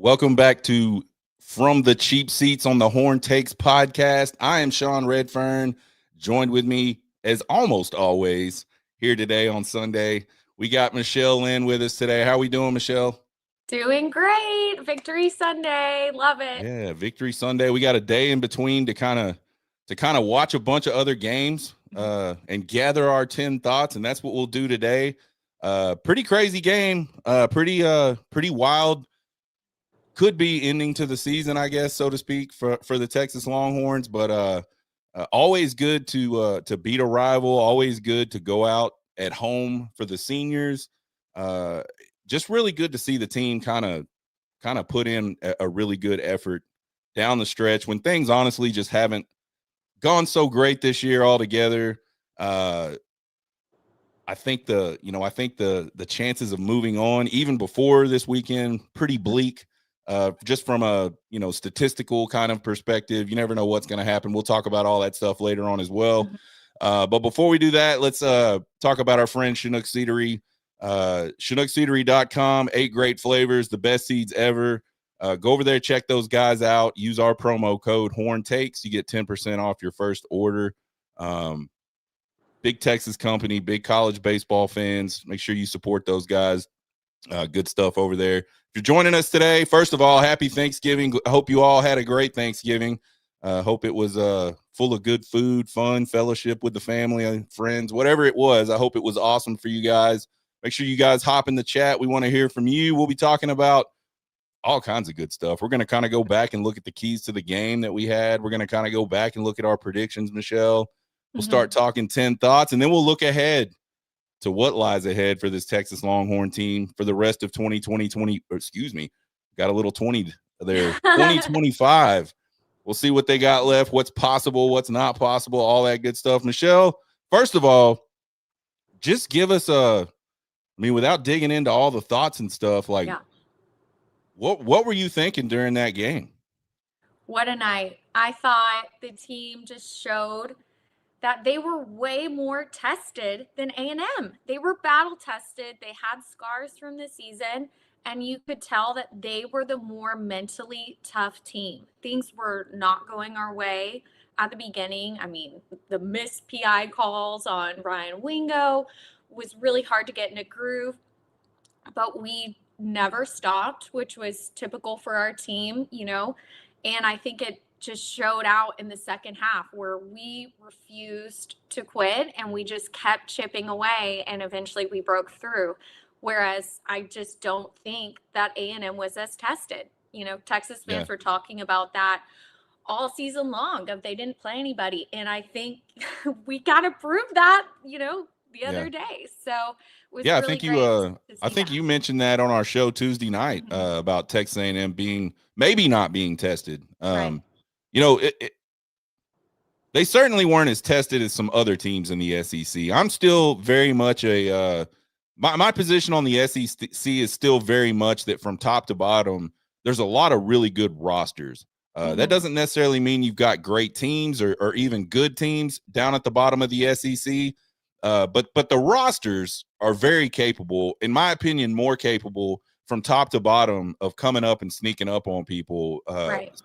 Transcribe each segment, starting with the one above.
Welcome back to From the Cheap Seats on the Horn Takes podcast. I am Sean Redfern, joined with me, as almost always, here today on Sunday. We got Michelle Lynn with us today. How are we doing, Michelle? Doing great. Victory Sunday. Love it. Yeah, Victory Sunday. We got a day in between to kind of watch a bunch of other games and gather our 10 thoughts, and that's what we'll do today. Pretty crazy game. Pretty wild. Could be ending to the season, I guess, so to speak, for the Texas Longhorns. But always good to beat a rival. Always good to go out at home for the seniors. Just really good to see the team kind of put in a really good effort down the stretch when things honestly just haven't gone so great this year altogether. I think the chances of moving on even before this weekend pretty bleak. Just from a statistical kind of perspective, you never know what's going to happen. We'll talk about all that stuff later on as well. But before we do that, let's talk about our friend Chinook Seedery. ChinookSeedery.com, 8 great flavors, the best seeds ever. Go over there, check those guys out. Use our promo code HornTakes. You get 10% off your first order. Big Texas company, big college baseball fans. Make sure you support those guys. Good stuff over there. If you're joining us today, first of all, happy Thanksgiving. I hope you all had a great Thanksgiving. Hope it was full of good food, fun, fellowship with the family and friends, whatever it was. I hope it was awesome for you guys. Make sure you guys hop in the chat. We want to hear from you. We'll be talking about all kinds of good stuff. We're going to kind of go back and look at the keys to the game that we had. We're going to kind of go back and look at our predictions, Michelle. We'll start talking 10 thoughts, and then we'll look ahead to what lies ahead for this Texas Longhorn team for the rest of 2020, got a little 20 there, 2025. We'll see what they got left, what's possible, what's not possible, all that good stuff. Michelle, first of all, just give us without digging into all the thoughts and stuff, what were you thinking during that game? What a night. I thought the team just showed that they were way more tested than A&M. They were battle tested. They had scars from the season, and you could tell that they were the more mentally tough team. Things were not going our way at the beginning. I mean, the missed PI calls on Ryan Wingo was really hard to get in a groove, but we never stopped, which was typical for our team, and I think it just showed out in the second half where we refused to quit and we just kept chipping away, and eventually we broke through. Whereas I just don't think that A&M was as tested. Texas fans were talking about that all season long of they didn't play anybody. And I think we got to prove that, the other day. So it was really great. I think you mentioned that on our show Tuesday night about Texas A&M maybe not being tested. Right. They certainly weren't as tested as some other teams in the SEC. I'm still very much my position on the SEC is still very much that from top to bottom, there's a lot of really good rosters. That doesn't necessarily mean you've got great teams or even good teams down at the bottom of the SEC. But the rosters are very capable, in my opinion, more capable from top to bottom of coming up and sneaking up on people,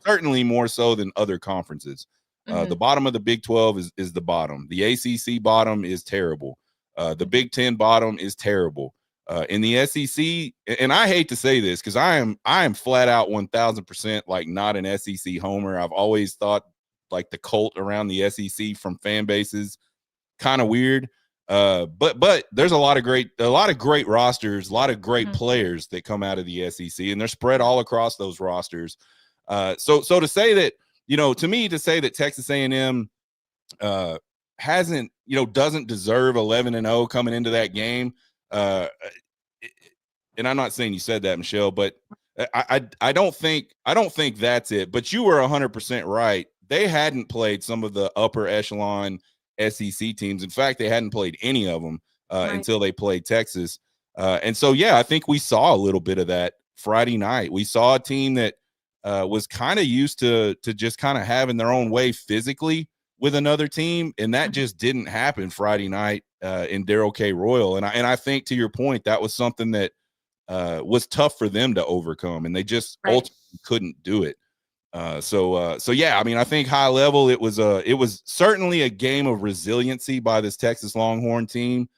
certainly more so than other conferences. The bottom of the Big 12 is the bottom. The ACC bottom is terrible. The Big 10 bottom is terrible. In the SEC, and I hate to say this because I am flat out 1000% like not an SEC homer. I've always thought like the cult around the SEC from fan bases kind of weird. But there's a lot of great rosters, a lot of great players that come out of the SEC, and they're spread all across those rosters. So to say that, to me, to say that Texas A&M doesn't deserve 11-0 coming into that game. And I'm not saying you said that, Michelle, but I don't think that's it. But you were 100% right. They hadn't played some of the upper echelon SEC teams. In fact, they hadn't played any of them until they played Texas. And so, I think we saw a little bit of that Friday night. We saw a team that was kind of used to just kind of having their own way physically with another team, and that just didn't happen Friday night in Darrell K. Royal. And I think, to your point, that was something that was tough for them to overcome, and they just Right. ultimately couldn't do it. So yeah, I mean, I think high level, it was certainly a game of resiliency by this Texas Longhorn team.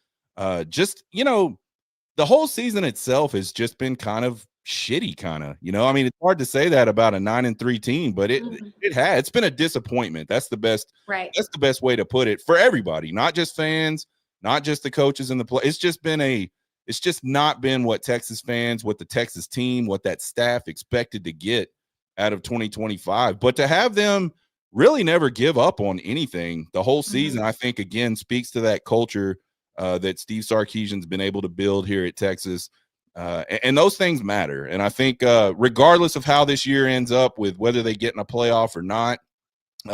Just, the whole season itself has just been kind of shitty, I mean, it's hard to say that about a 9-3 team, but it's been a disappointment. That's the best way to put it for everybody, not just fans, not just the coaches and the play. It's just not been what Texas fans, what the Texas team, what that staff expected to get out of 2025. But to have them really never give up on anything the whole season, I think, again, speaks to that culture that Steve Sarkisian's been able to build here at Texas. And those things matter. And I think regardless of how this year ends up, with whether they get in a playoff or not,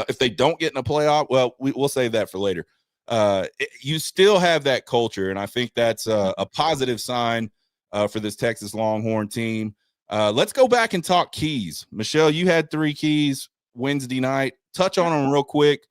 if they don't get in a playoff, well, we'll save that for later. You still have that culture, and I think that's a positive sign for this Texas Longhorn team. Let's go back and talk keys. Michelle, you had 3 keys Wednesday night. Touch on them real quick.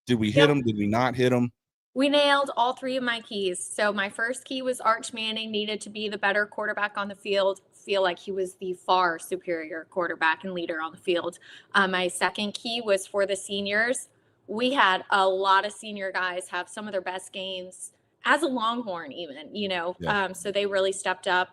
Did we hit them? Did we not hit them? We nailed all 3 of my keys. So my first key was Arch Manning needed to be the better quarterback on the field, feel like he was the far superior quarterback and leader on the field. My second key was for the seniors. We had a lot of senior guys have some of their best games as a Longhorn even, so they really stepped up.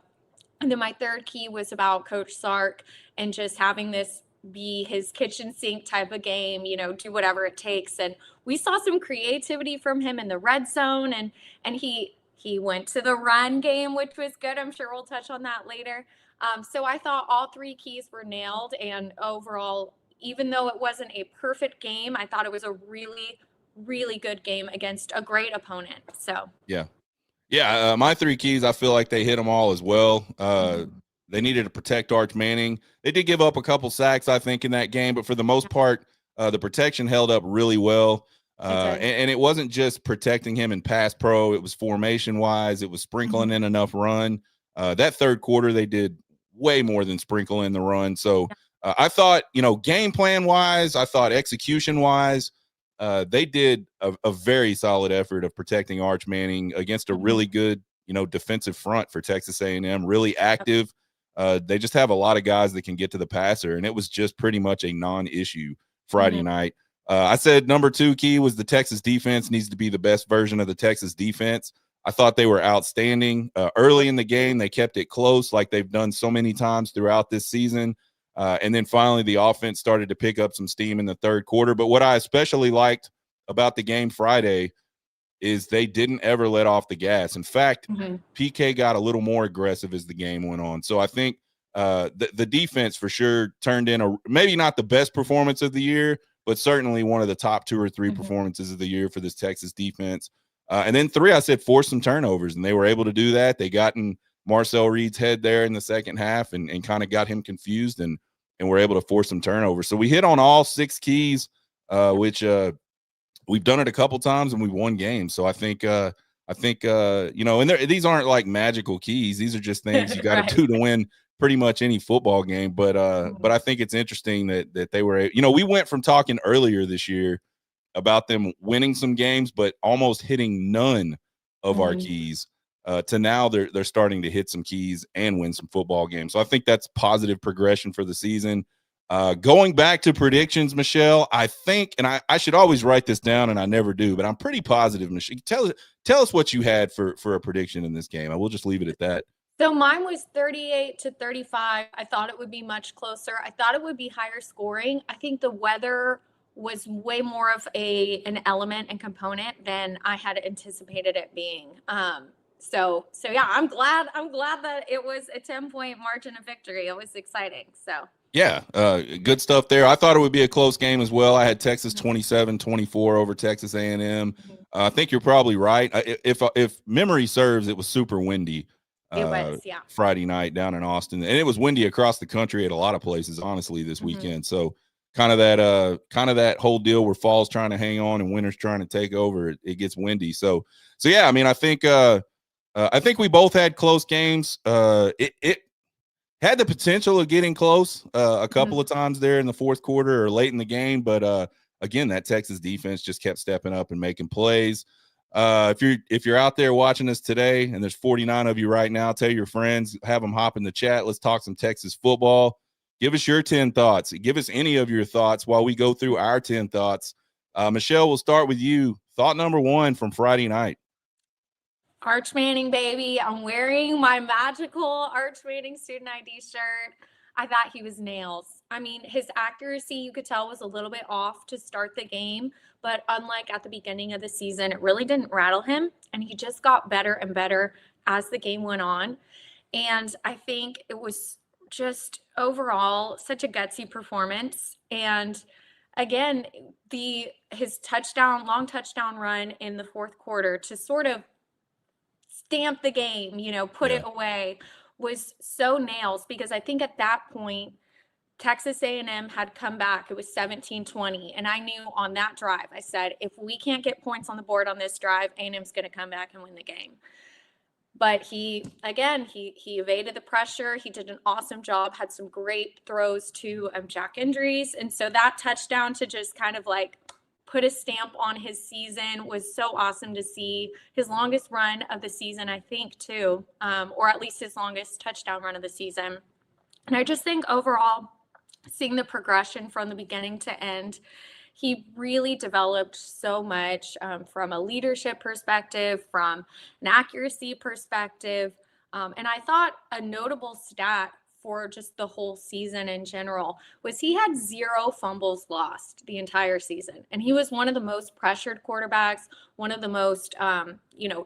And then my third key was about Coach Sark and just having this be his kitchen sink type of game, do whatever it takes. And we saw some creativity from him in the red zone, and he went to the run game, which was good. I'm sure we'll touch on that later. So I thought all 3 keys were nailed, and overall, even though it wasn't a perfect game, I thought it was a really, really good game against a great opponent. So yeah, my 3 keys, I feel like they hit them all as well. They needed to protect Arch Manning. They did give up a couple sacks, I think, in that game, but for the most part, the protection held up really well. And it wasn't just protecting him in pass pro. It was formation-wise. It was sprinkling in enough run. That third quarter, they did way more than sprinkle in the run. So I thought, game plan-wise, I thought execution-wise, they did a very solid effort of protecting Arch Manning against a really good, defensive front for Texas A&M, really active. They just have a lot of guys that can get to the passer, and it was just pretty much a non-issue Friday night. I said number 2 key was the Texas defense needs to be the best version of the Texas defense. I thought they were outstanding. Early in the game, they kept it close like they've done so many times throughout this season. And then finally, the offense started to pick up some steam in the third quarter. But what I especially liked about the game Friday is they didn't ever let off the gas. In fact, PK got a little more aggressive as the game went on. So I think the defense for sure turned in maybe not the best performance of the year, but certainly one of the top 2 or 3 performances of the year for this Texas defense. And then 3, I said, force some turnovers, and they were able to do that. They got in Marcel Reed's head there in the second half and kind of got him confused, and were able to force some turnovers. So we hit on all 6 keys, which we've done it a couple times and we've won games. So I think, and these aren't like magical keys. These are just things you got to do to win pretty much any football game. But I think it's interesting that they were, we went from talking earlier this year about them winning some games, but almost hitting none of our keys, to now they're starting to hit some keys and win some football games. So I think that's positive progression for the season. Going back to predictions, Michelle, I think, and I should always write this down, and I never do, but I'm pretty positive. Michelle, tell us what you had for a prediction in this game. I will just leave it at that. So mine was 38-35. I thought it would be much closer. I thought it would be higher scoring. I think the weather was way more of an element and component than I had anticipated it being. So yeah, I'm glad that it was a 10-point margin of victory. It was exciting. So yeah, good stuff there. I thought it would be a close game as well. I had Texas 27-24 over Texas A&M. I think you're probably right. If memory serves, it was super windy. It was, yeah. Friday night down in Austin, and it was windy across the country at a lot of places, honestly, this weekend. So kind of that whole deal where fall's trying to hang on and winter's trying to take over. It gets windy. So yeah, I mean, I think we both had close games. It had the potential of getting close a couple of times there in the fourth quarter or late in the game, but again, that Texas defense just kept stepping up and making plays. If you're out there watching us today, and there's 49 of you right now, tell your friends, have them hop in the chat. Let's talk some Texas football. Give us your 10 thoughts. Give us any of your thoughts while we go through our 10 thoughts. Michelle, we'll start with you. Thought number one from Friday night. Arch Manning, baby. I'm wearing my magical Arch Manning student ID shirt. I thought he was nails. I mean, his accuracy, you could tell, was a little bit off to start the game, but unlike at the beginning of the season, it really didn't rattle him, and he just got better and better as the game went on. And I think it was just overall such a gutsy performance. And again, his long touchdown run in the fourth quarter to sort of stamp the game, put it away, was so nails, because I think at that point Texas A&M had come back. It was 17-20, and I knew on that drive, I said, if we can't get points on the board on this drive, A&M's going to come back and win the game. But he evaded the pressure. He did an awesome job, had some great throws to Jack Indries, and so that touchdown to just kind of like put a stamp on his season was so awesome to see. His longest run of the season, I think, too, or at least his longest touchdown run of the season. And I just think overall, seeing the progression from the beginning to end, he really developed so much from a leadership perspective, from an accuracy perspective. And I thought a notable stat for just the whole season in general was he had 0 fumbles lost the entire season. And he was one of the most pressured quarterbacks, one of the most,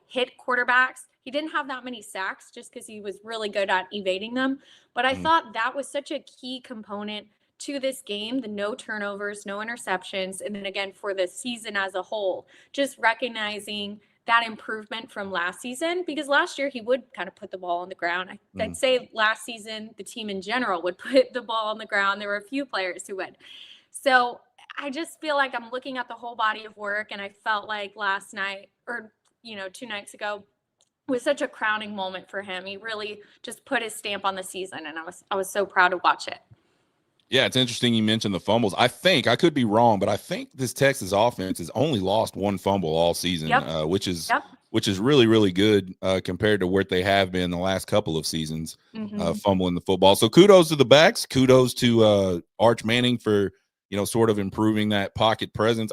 hit quarterbacks. He didn't have that many sacks just because he was really good at evading them. But I thought that was such a key component to this game, the no turnovers, no interceptions. And then again, for the season as a whole, just recognizing that improvement from last season, because last year he would kind of put the ball on the ground. I'd say last season, the team in general would put the ball on the ground. There were a few players who would. So I just feel like I'm looking at the whole body of work, and I felt like last night, or, 2 nights ago, was such a crowning moment for him. He really just put his stamp on the season, and I was so proud to watch it. Yeah, it's interesting you mentioned the fumbles. I could be wrong, but I think this Texas offense has only lost 1 fumble all season, which is really, really good compared to where they have been the last couple of seasons, fumbling the football. So kudos to the backs. Kudos to Arch Manning for, sort of improving that pocket presence.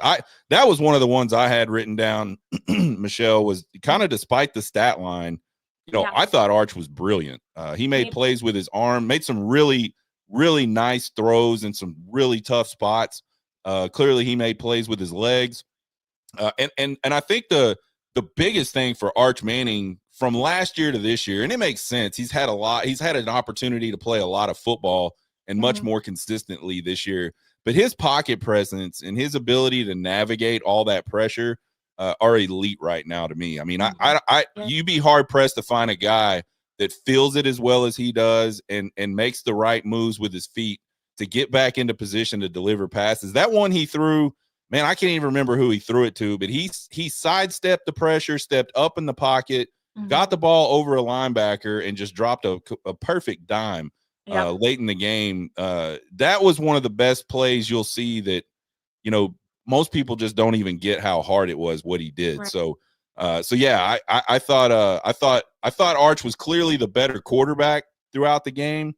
That was one of the ones I had written down, Michelle, was kind of despite the stat line. I thought Arch was brilliant. He made plays with his arm, made some really nice throws in some really tough spots. Clearly he made plays with his legs. And I think the biggest thing for Arch Manning from last year to this year, and it makes sense, he's had an opportunity to play a lot of football and much more consistently this year, but his pocket presence and his ability to navigate all that pressure are elite right now to me. I mean, you'd be hard pressed to find a guy that feels it as well as he does and makes the right moves with his feet to get back into position to deliver passes. That one he threw, man, I can't even remember who he threw it to, but he sidestepped the pressure, stepped up in the pocket, got the ball over a linebacker, and just dropped a perfect dime late in the game. That was one of the best plays you'll see that, most people just don't even get how hard it was what he did. Right. So yeah, I thought Arch was clearly the better quarterback throughout the game,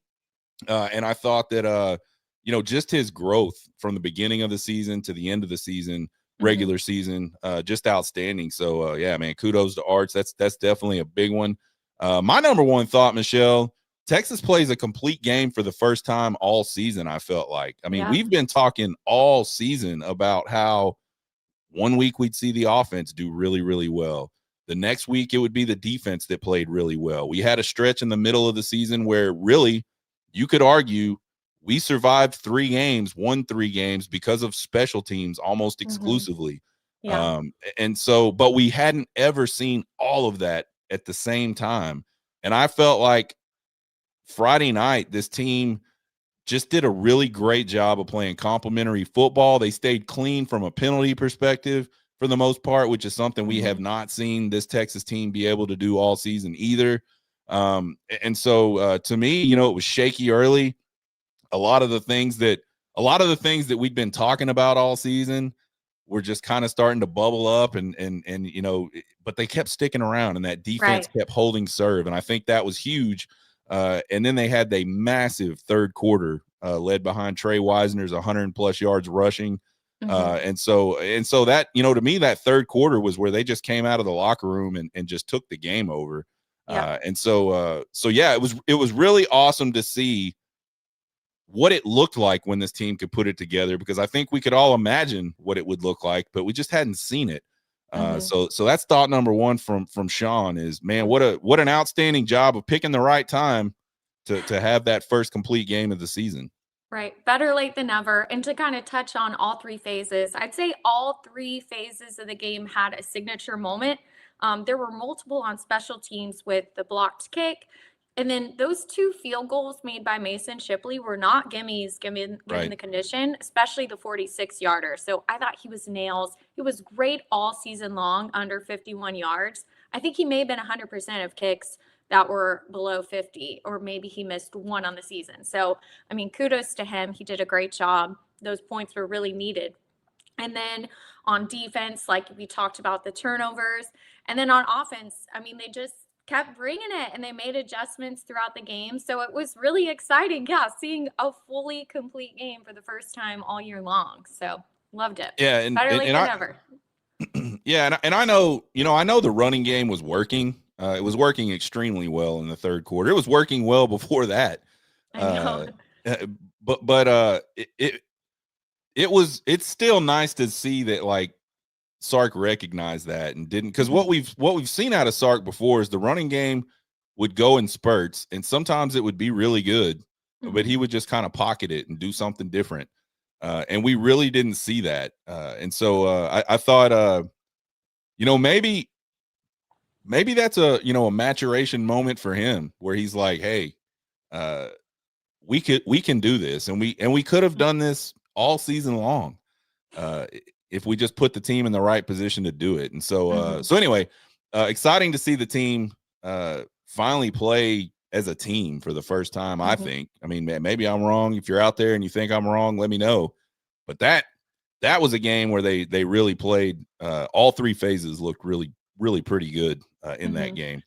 and I thought that just his growth from the beginning of the season to the end of the season, regular season, just outstanding. So yeah, man, kudos to Arch. That's definitely a big one. My number one thought, Michelle, Texas plays a complete game for the first time all season. I felt like, I mean, we've been talking all season about how one week we'd see the offense do really, really well. The next week it would be the defense that played really well. We had a stretch in the middle of the season where really you could argue we survived won 3 games because of special teams almost exclusively. And so, but we hadn't ever seen all of that at the same time. And I felt like Friday night, this team just did a really great job of playing complementary football. They stayed clean from a penalty perspective for the most part, which is something we have not seen this Texas team be able to do all season either. And so to me, it was shaky early. A lot of the things that we'd been talking about all season were just kind of starting to bubble up, and but they kept sticking around, and that defense kept holding serve, and I think that was huge. And then they had a massive third quarter led behind Trey Wisner's 100+ yards rushing. And so that, to me, that third quarter was where they just came out of the locker room and just took the game over. And so yeah, it was really awesome to see what it looked like when this team could put it together, because I think we could all imagine what it would look like, but we just hadn't seen it. So that's thought number one from Sean is, man, what an outstanding job of picking the right time to have that first complete game of the season. Right. Better late than never. And to kind of touch on all three phases, I'd say all three phases of the game had a signature moment. There were multiple on special teams with the blocked kick. And then those 2 field goals made by Mason Shipley were not gimmies given the condition, especially the 46-yarder. So I thought he was nails. He was great all season long, under 51 yards. I think he may have been 100% of kicks that were below 50, or maybe he missed one on the season. So, I mean, kudos to him. He did a great job. Those points were really needed. And then on defense, like we talked about the turnovers. And then on offense, I mean, they just kept bringing it, and they made adjustments throughout the game. So it was really exciting. Yeah, seeing a fully complete game for the first time all year long. So loved it. Yeah, and better late than ever. Yeah, and I know, I know the running game was working. It was working extremely well in the third quarter. It was working well before that. I know. But it's still nice to see that, like, Sark recognized that and didn't, because what we've seen out of Sark before is the running game would go in spurts, and sometimes it would be really good, but he would just kind of pocket it and do something different. And we really didn't see that. And so I thought, maybe that's a maturation moment for him, where he's like, hey, we can do this, and we could have done this all season long. If we just put the team in the right position to do it. And so, so anyway, exciting to see the team finally play as a team for the first time, I think. I mean, maybe I'm wrong. If you're out there and you think I'm wrong, let me know. But that was a game where they really played. All three phases looked really, really pretty good in that game.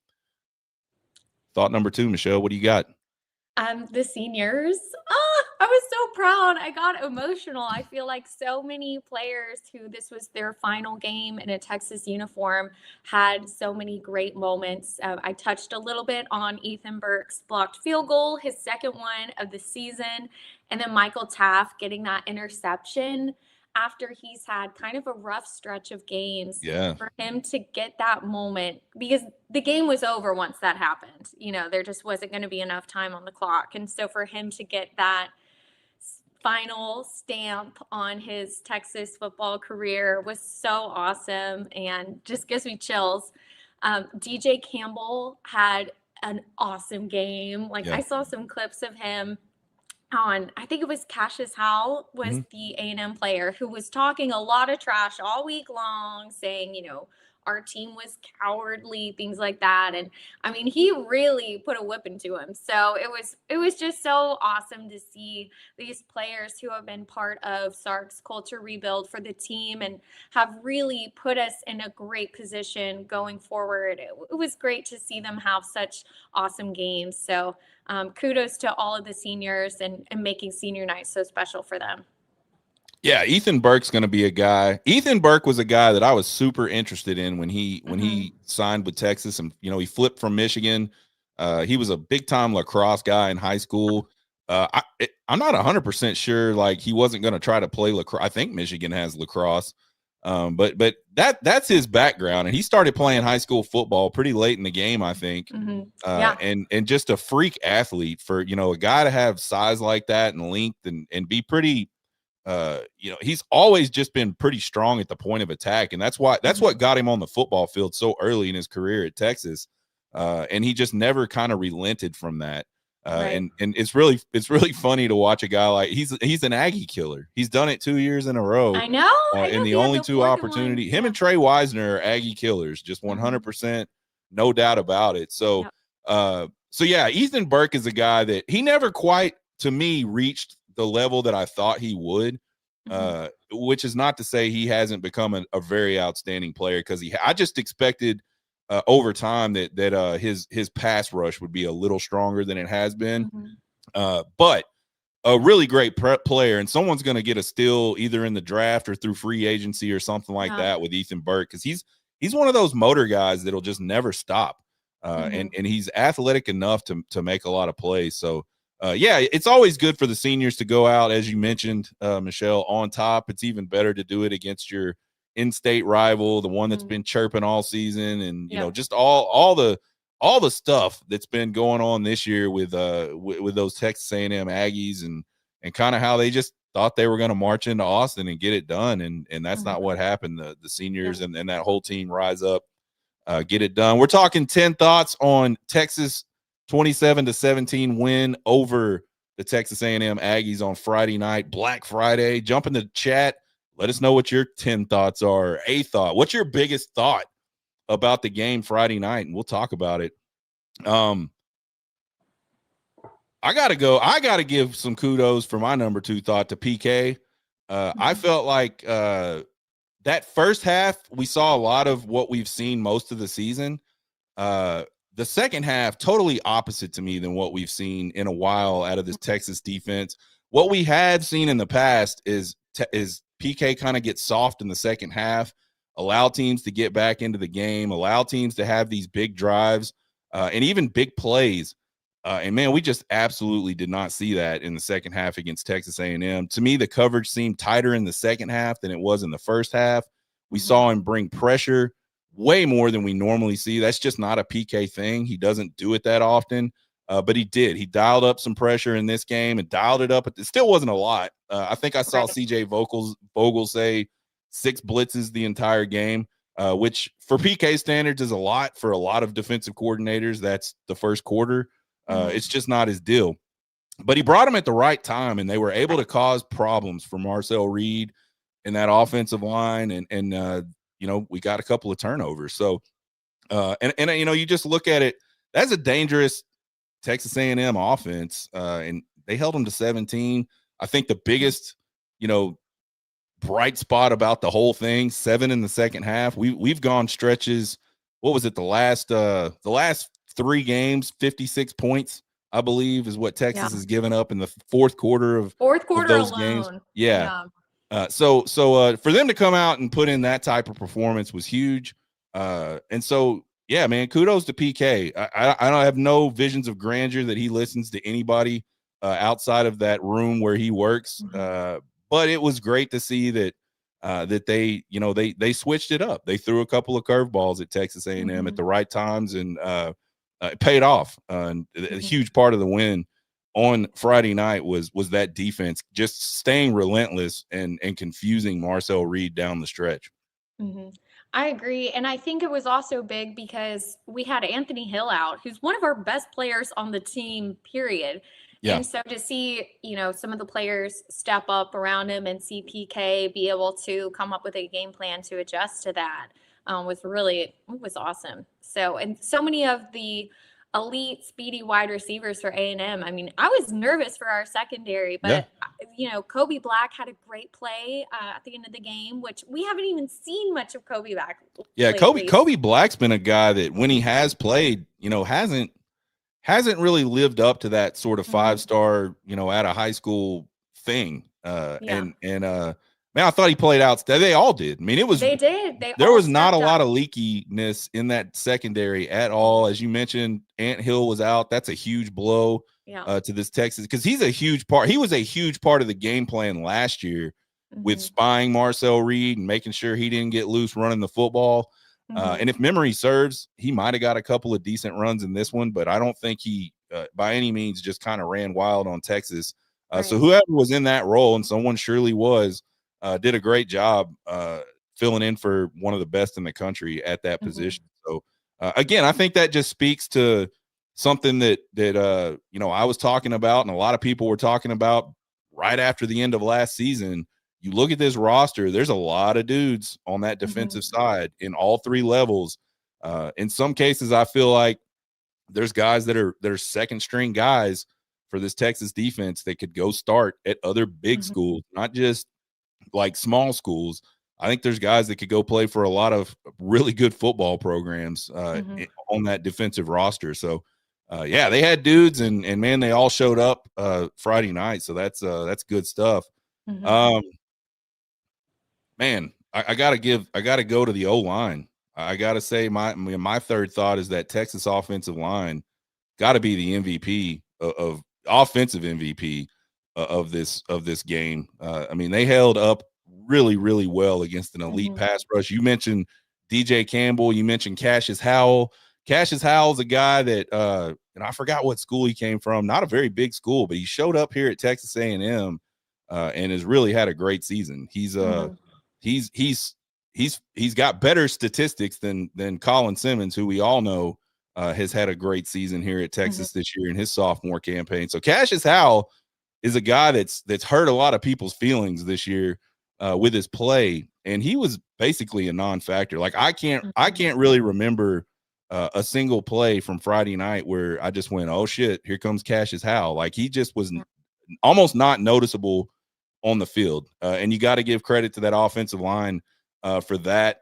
Thought number 2, Michelle, what do you got? The seniors. Oh, I was so proud. I got emotional. I feel like so many players who this was their final game in a Texas uniform had so many great moments. I touched a little bit on Ethan Burke's blocked field goal, his second one of the season, and then Michael Taft getting that interception after he's had kind of a rough stretch of games. Yeah. For him to get that moment, because the game was over once that happened. There just wasn't going to be enough time on the clock. And so for him to get that final stamp on his Texas football career was so awesome, and just gives me chills. DJ Campbell had an awesome game. I saw some clips of him on, I think it was Cassius Howell was the A&M player who was talking a lot of trash all week long, saying, our team was cowardly, things like that. And I mean, he really put a whip into him. So it was just so awesome to see these players who have been part of Sark's culture rebuild for the team and have really put us in a great position going forward. It was great to see them have such awesome games. So kudos to all of the seniors and making senior night so special for them. Yeah, Ethan Burke's going to be a guy. Ethan Burke was a guy that I was super interested in when he signed with Texas, and he flipped from Michigan. He was a big time lacrosse guy in high school. I'm not 100% sure he wasn't going to try to play lacrosse. I think Michigan has lacrosse, but that's his background, and he started playing high school football pretty late in the game, I think. And just a freak athlete for a guy to have size like that and length and be pretty. He's always just been pretty strong at the point of attack, and that's what got him on the football field so early in his career at Texas. And he just never kind of relented from that. And it's really funny to watch a guy like he's an Aggie killer. He's done it 2 years in a row. I know. In the only 2 opportunities, him and Trey Wisner are Aggie killers, just 100%, no doubt about it. So, yeah, Ethan Burke is a guy that he never quite, to me, reached the level that I thought he would. Mm-hmm. which is not to say he hasn't become a very outstanding player, because I just expected over time that his pass rush would be a little stronger than it has been. But a really great player, and someone's going to get a steal either in the draft or through free agency or something like that with Ethan Burke, because he's one of those motor guys that'll just never stop, and he's athletic enough to make a lot of plays. So yeah, it's always good for the seniors to go out, as you mentioned, Michelle, on top. It's even better to do it against your in-state rival, the one that's been chirping all season, and just all the stuff that's been going on this year with those Texas A&M Aggies, and kind of how they just thought they were going to march into Austin and get it done, and that's not what happened. The seniors and that whole team rise up, get it done. We're talking 10 thoughts on Texas 27-17 win over the Texas A&M Aggies on Friday night, Black Friday. Jump in the chat. Let us know what your 10 thoughts are. A thought. What's your biggest thought about the game Friday night? And we'll talk about it. I gotta give some kudos for my number 2 thought to PK. I felt like that first half, we saw a lot of what we've seen most of the season. The second half, totally opposite to me than what we've seen in a while out of this Texas defense. What we had seen in the past is PK kind of get soft in the second half, allow teams to get back into the game, allow teams to have these big drives, and even big plays. And man, we just absolutely did not see that in the second half against Texas A&M. To me, the coverage seemed tighter in the second half than it was in the first half. We saw him bring pressure way more than we normally see. That's just not a PK thing. He doesn't do it that often, but he did. He dialed up some pressure in this game and dialed it up. It still wasn't a lot. I think I saw CJ Vogel say 6 blitzes the entire game, which for PK standards is a lot. For a lot of defensive coordinators, that's the first quarter. It's just not his deal. But he brought him at the right time, and they were able to cause problems for Marcel Reed in that offensive line, and we got a couple of turnovers. So, and you just look at it, that's a dangerous Texas A&M offense, and they held them to 17. I think the biggest, bright spot about the whole thing, 7 in the second half. We've gone stretches. What was it? The last 3 games, 56 points, I believe, is what Texas has given up in the fourth quarter of those alone. games. Yeah. So for them to come out and put in that type of performance was huge. And so, yeah, man, kudos to PK. I don't have no visions of grandeur that he listens to anybody outside of that room where he works. But it was great to see that they switched it up. They threw a couple of curveballs at Texas A&M at the right times, and it paid off. And a huge part of the win on Friday night was that defense just staying relentless and confusing Marcel Reed down the stretch. I agree. And I think it was also big because we had Anthony Hill out, who's one of our best players on the team, period. Yeah. And so to see, some of the players step up around him and see PK be able to come up with a game plan to adjust to that was awesome. So, and so many of the elite speedy wide receivers for A&M. I mean, I was nervous for our secondary, but Kobe Black had a great play at the end of the game, which we haven't even seen much of Kobe Black. Yeah, Kobe Black's been a guy that when he has played, hasn't really lived up to that sort of 5-star, at a high school thing. Man, I thought he played out. They all did. I mean, they did. There was not a lot of leakiness in that secondary at all. As you mentioned, Ant Hill was out. That's a huge blow to this Texas, because he's a huge part. He was a huge part of the game plan last year with spying Marcel Reed and making sure he didn't get loose running the football. And if memory serves, he might have got a couple of decent runs in this one, but I don't think he by any means just kind of ran wild on Texas. So whoever was in that role, and someone surely was, did a great job filling in for one of the best in the country at that position. So again, I think that just speaks to something that I was talking about, and a lot of people were talking about right after the end of last season. You look at this roster, there's a lot of dudes on that defensive side in all 3 levels. In some cases, I feel like there's guys that are second string guys for this Texas defense that could go start at other big schools, not just like small schools. I think there's guys that could go play for a lot of really good football programs on that defensive roster. So, yeah, they had dudes, and man, they all showed up Friday night. So that's good stuff. Man, I gotta go to the O line. I gotta say my third thought is that Texas offensive line got to be the MVP of offensive MVP of this game. I mean, they held up really, really well against an elite pass rush. You mentioned DJ Campbell. You mentioned Cassius Howell. Cassius Howell's a guy that, and I forgot what school he came from. Not a very big school, but he showed up here at Texas A&M and has really had a great season. He's got better statistics than Colin Simmons, who we all know has had a great season here at Texas this year in his sophomore campaign. So Cassius Howell is a guy that's hurt a lot of people's feelings this year with his play, and he was basically a non-factor. Like I can't really remember a single play from Friday night where I just went, oh shit, here comes Cassius Howell. Like he just was almost not noticeable on the field, and you got to give credit to that offensive line for that.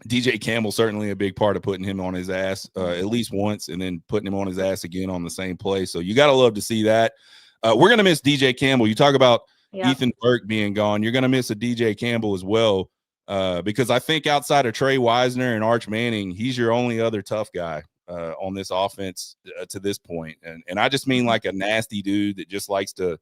DJ Campbell certainly a big part of putting him on his ass at least once, and then putting him on his ass again on the same play. So you got to love to see that. We're gonna miss DJ Campbell. You talk about Ethan Burke being gone. You're gonna miss a DJ Campbell as well, because I think outside of Trey Wisner and Arch Manning, he's your only other tough guy on this offense to this point. And I just mean like a nasty dude that just likes to.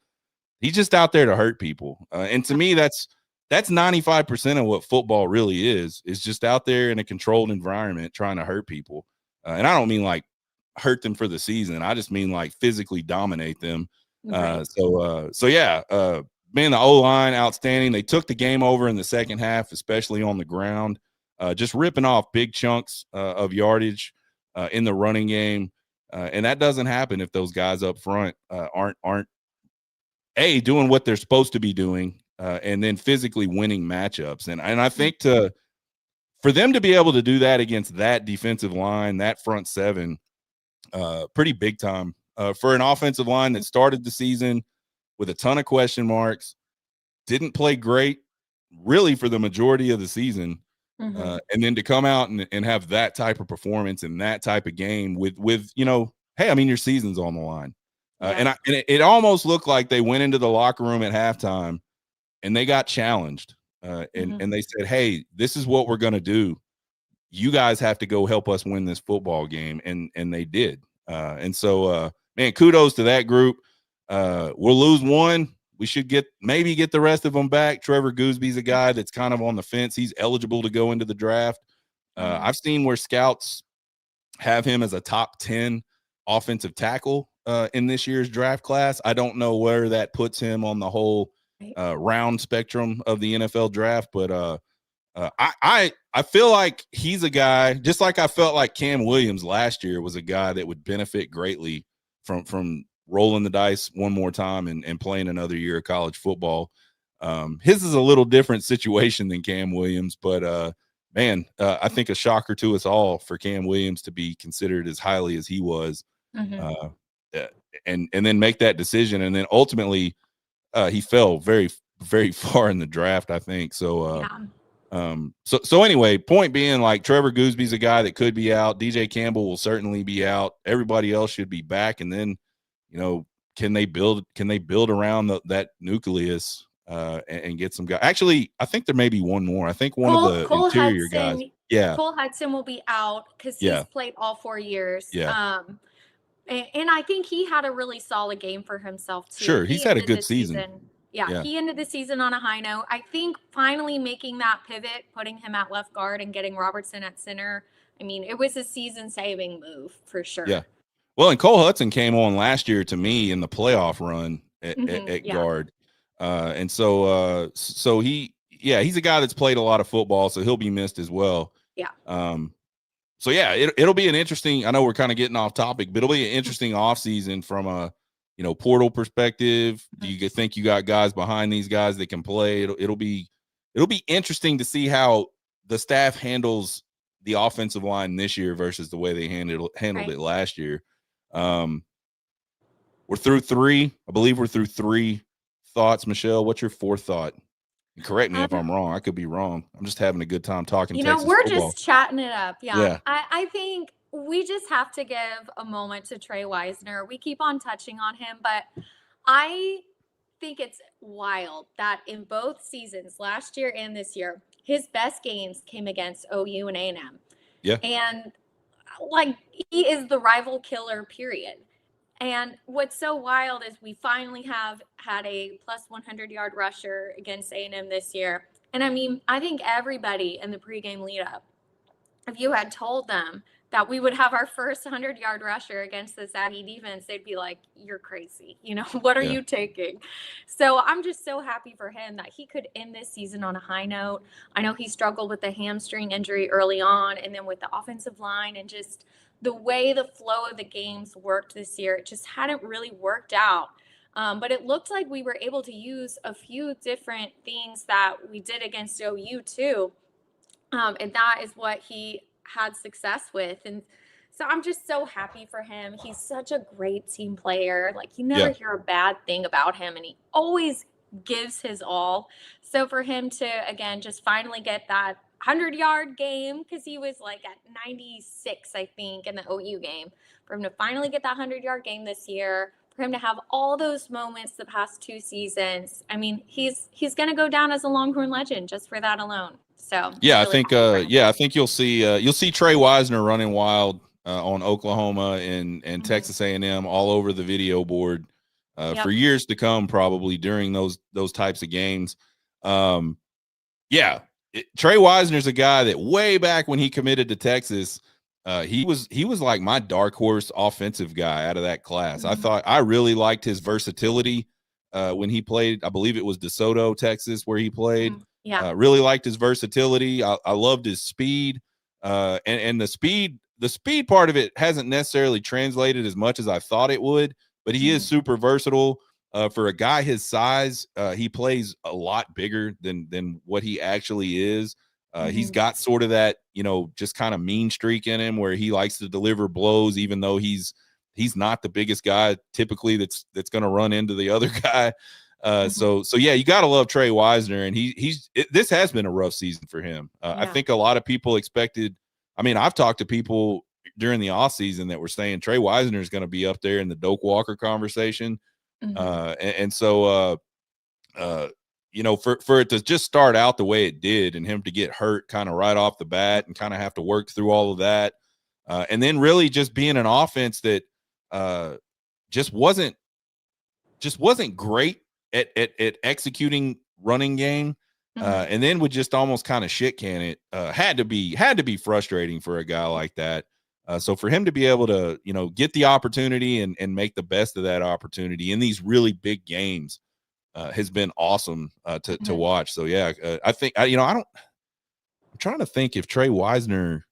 He's just out there to hurt people. And to me, that's 95% of what football really is just out there in a controlled environment trying to hurt people. And I don't mean like hurt them for the season. I just mean like physically dominate them. So yeah, man, the O-line outstanding. They took the game over in the second half, especially on the ground, just ripping off big chunks of yardage in the running game. And that doesn't happen if those guys up front aren't doing what they're supposed to be doing, and then physically winning matchups. And I think for them to be able to do that against that defensive line, that front seven, pretty big time for an offensive line that started the season with a ton of question marks, didn't play great really for the majority of the season. And then to come out and have that type of performance in that type of game with hey, I mean, your season's on the line. And it almost looked like they went into the locker room at halftime and they got challenged. And they said, hey, this is what we're going to do. You guys have to go help us win this football game. And they did. And so, man, kudos to that group. We'll lose one. We should maybe get the rest of them back. Trevor Goosby's a guy that's kind of on the fence. He's eligible to go into the draft. I've seen where scouts have him as a top 10 offensive tackle in this year's draft class. I don't know where that puts him on the whole round spectrum of the NFL draft, but I feel like he's a guy, just like I felt like Cam Williams last year was a guy that would benefit greatly from rolling the dice one more time and playing another year of college football. His is a little different situation than Cam Williams, but man, I think a shocker to us all for Cam Williams to be considered as highly as he was. And then make that decision, and then ultimately he fell very, very far in the draft, I think. So so anyway, point being, like, Trevor Goosby's a guy that could be out. DJ Campbell will certainly be out. Everybody else should be back, and then can they build around that nucleus and get some guys? Actually, I think there may be one more. I think one of the interior guys. Yeah, Cole Hudson will be out because he's played all 4 years. And I think he had a really solid game for himself too. Sure, he's had a good season. Yeah, he ended the season on a high note. I think finally making that pivot, putting him at left guard and getting Robertson at center, I mean, it was a season-saving move for sure. Yeah. Well, and Cole Hudson came on last year to me in the playoff run at guard. And so he's a guy that's played a lot of football, so he'll be missed as well. Yeah. So yeah, it'll be an interesting. I know we're kind of getting off topic, but it'll be an interesting offseason from a portal perspective. Do you think you got guys behind these guys that can play? It'll be interesting to see how the staff handles the offensive line this year versus the way they handled it last year. We're through 3. I believe we're through 3 thoughts. Michelle, what's your 4th thought? Correct me if I'm wrong. I could be wrong. I'm just having a good time talking Texas we're football. just chatting it up. Yeah. Yeah. I think we just have to give a moment to Trey Wisner. We keep on touching on him, but I think it's wild that in both seasons, last year and this year, his best games came against OU and A&M. Yeah. And like, he is the rival killer, period. And what's so wild is we finally have had a plus 100-yard rusher against A&M this year. And I mean, I think everybody in the pregame lead up, if you had told them that we would have our first 100-yard rusher against the Aggie defense, they'd be like, you're crazy. What are you taking? So I'm just so happy for him that he could end this season on a high note. I know he struggled with a hamstring injury early on, and then with the offensive line and just the way the flow of the games worked this year, it just hadn't really worked out. But it looked like we were able to use a few different things that we did against OU too. And that is what he had success with. And so I'm just so happy for him. He's such a great team player. Like, you never hear a bad thing about him, and he always gives his all. So for him to, again, just finally get that 100-yard game, because he was like at 96, I think, in the OU game, for him to finally get that 100-yard game this year, for him to have all those moments the past 2 seasons. I mean, he's going to go down as a Longhorn legend just for that alone. So yeah, really I think you'll see Trey Wisner running wild on Oklahoma and Texas A&M all over the video board for years to come, probably during those types of games. Trey Wisner's a guy that way back when he committed to Texas, he was like my dark horse offensive guy out of that class. I really liked his versatility when he played. I believe it was DeSoto, Texas, where he played. Really liked his versatility. I loved his speed, and the speed part of it hasn't necessarily translated as much as I thought it would, but he is super versatile. For a guy his size, he plays a lot bigger than what he actually is. He's got sort of that, just kind of mean streak in him where he likes to deliver blows, even though he's not the biggest guy typically that's going to run into the other guy. So yeah, you got to love Trey Wisner, and this has been a rough season for him. I think a lot of people expected. I mean, I've talked to people during the off season that were saying Trey Wisner is going to be up there in the Doak Walker conversation. So for it to just start out the way it did, and him to get hurt kind of right off the bat and kind of have to work through all of that, and then really just being an offense that just wasn't great at executing running game, and then would just almost kind of shit can it. Had to be frustrating for a guy like that. So for him to be able to, get the opportunity and make the best of that opportunity in these really big games has been awesome to watch. So yeah, I think I'm trying to think if Trey Wisner,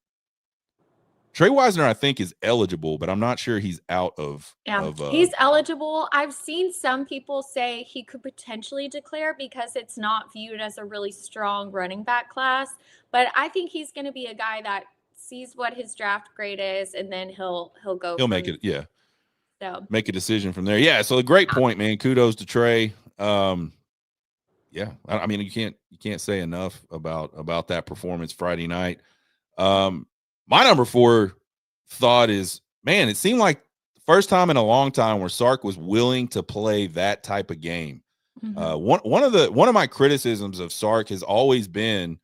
I think, is eligible, but I'm not sure he's out of. He's eligible. I've seen some people say he could potentially declare because it's not viewed as a really strong running back class. But I think he's going to be a guy that sees what his draft grade is, and then he'll make it. Yeah. So make a decision from there. Yeah. So a great point, man. Kudos to Trey. Yeah. I mean, you can't say enough about that performance Friday night. My number 4 thought is, man, it seemed like the first time in a long time where Sark was willing to play that type of game. One of my criticisms of Sark has always been,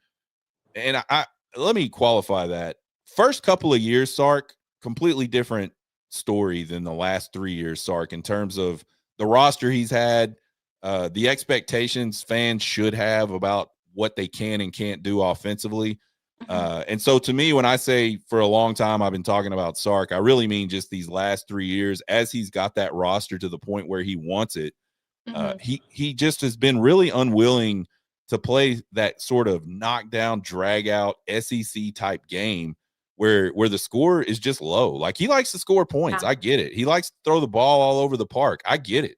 and I let me qualify that. First couple of years, Sark, completely different story than the last 3 years, Sark, in terms of the roster he's had, the expectations fans should have about what they can and can't do offensively. And so to me, when I say for a long time I've been talking about Sark, I really mean just these last 3 years as he's got that roster to the point where he wants it. He just has been really unwilling to play that sort of knockdown, drag out SEC type game where the score is just low. Like, he likes to score points. I get it. He likes to throw the ball all over the park. I get it.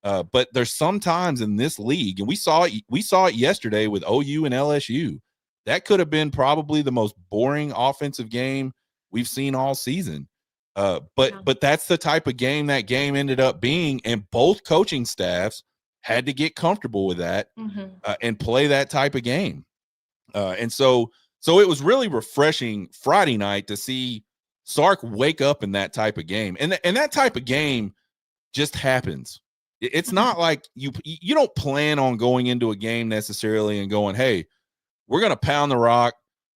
But there's sometimes in this league, and we saw it yesterday with OU and LSU. That could have been probably the most boring offensive game we've seen all season. But that's the type of game that game ended up being, and both coaching staffs had to get comfortable with that Mm-hmm. and play that type of game. And so it was really refreshing Friday night to see Sark wake up in that type of game. And that type of game just happens. It's not like you don't plan on going into a game necessarily and going, hey, we're going to pound the rock.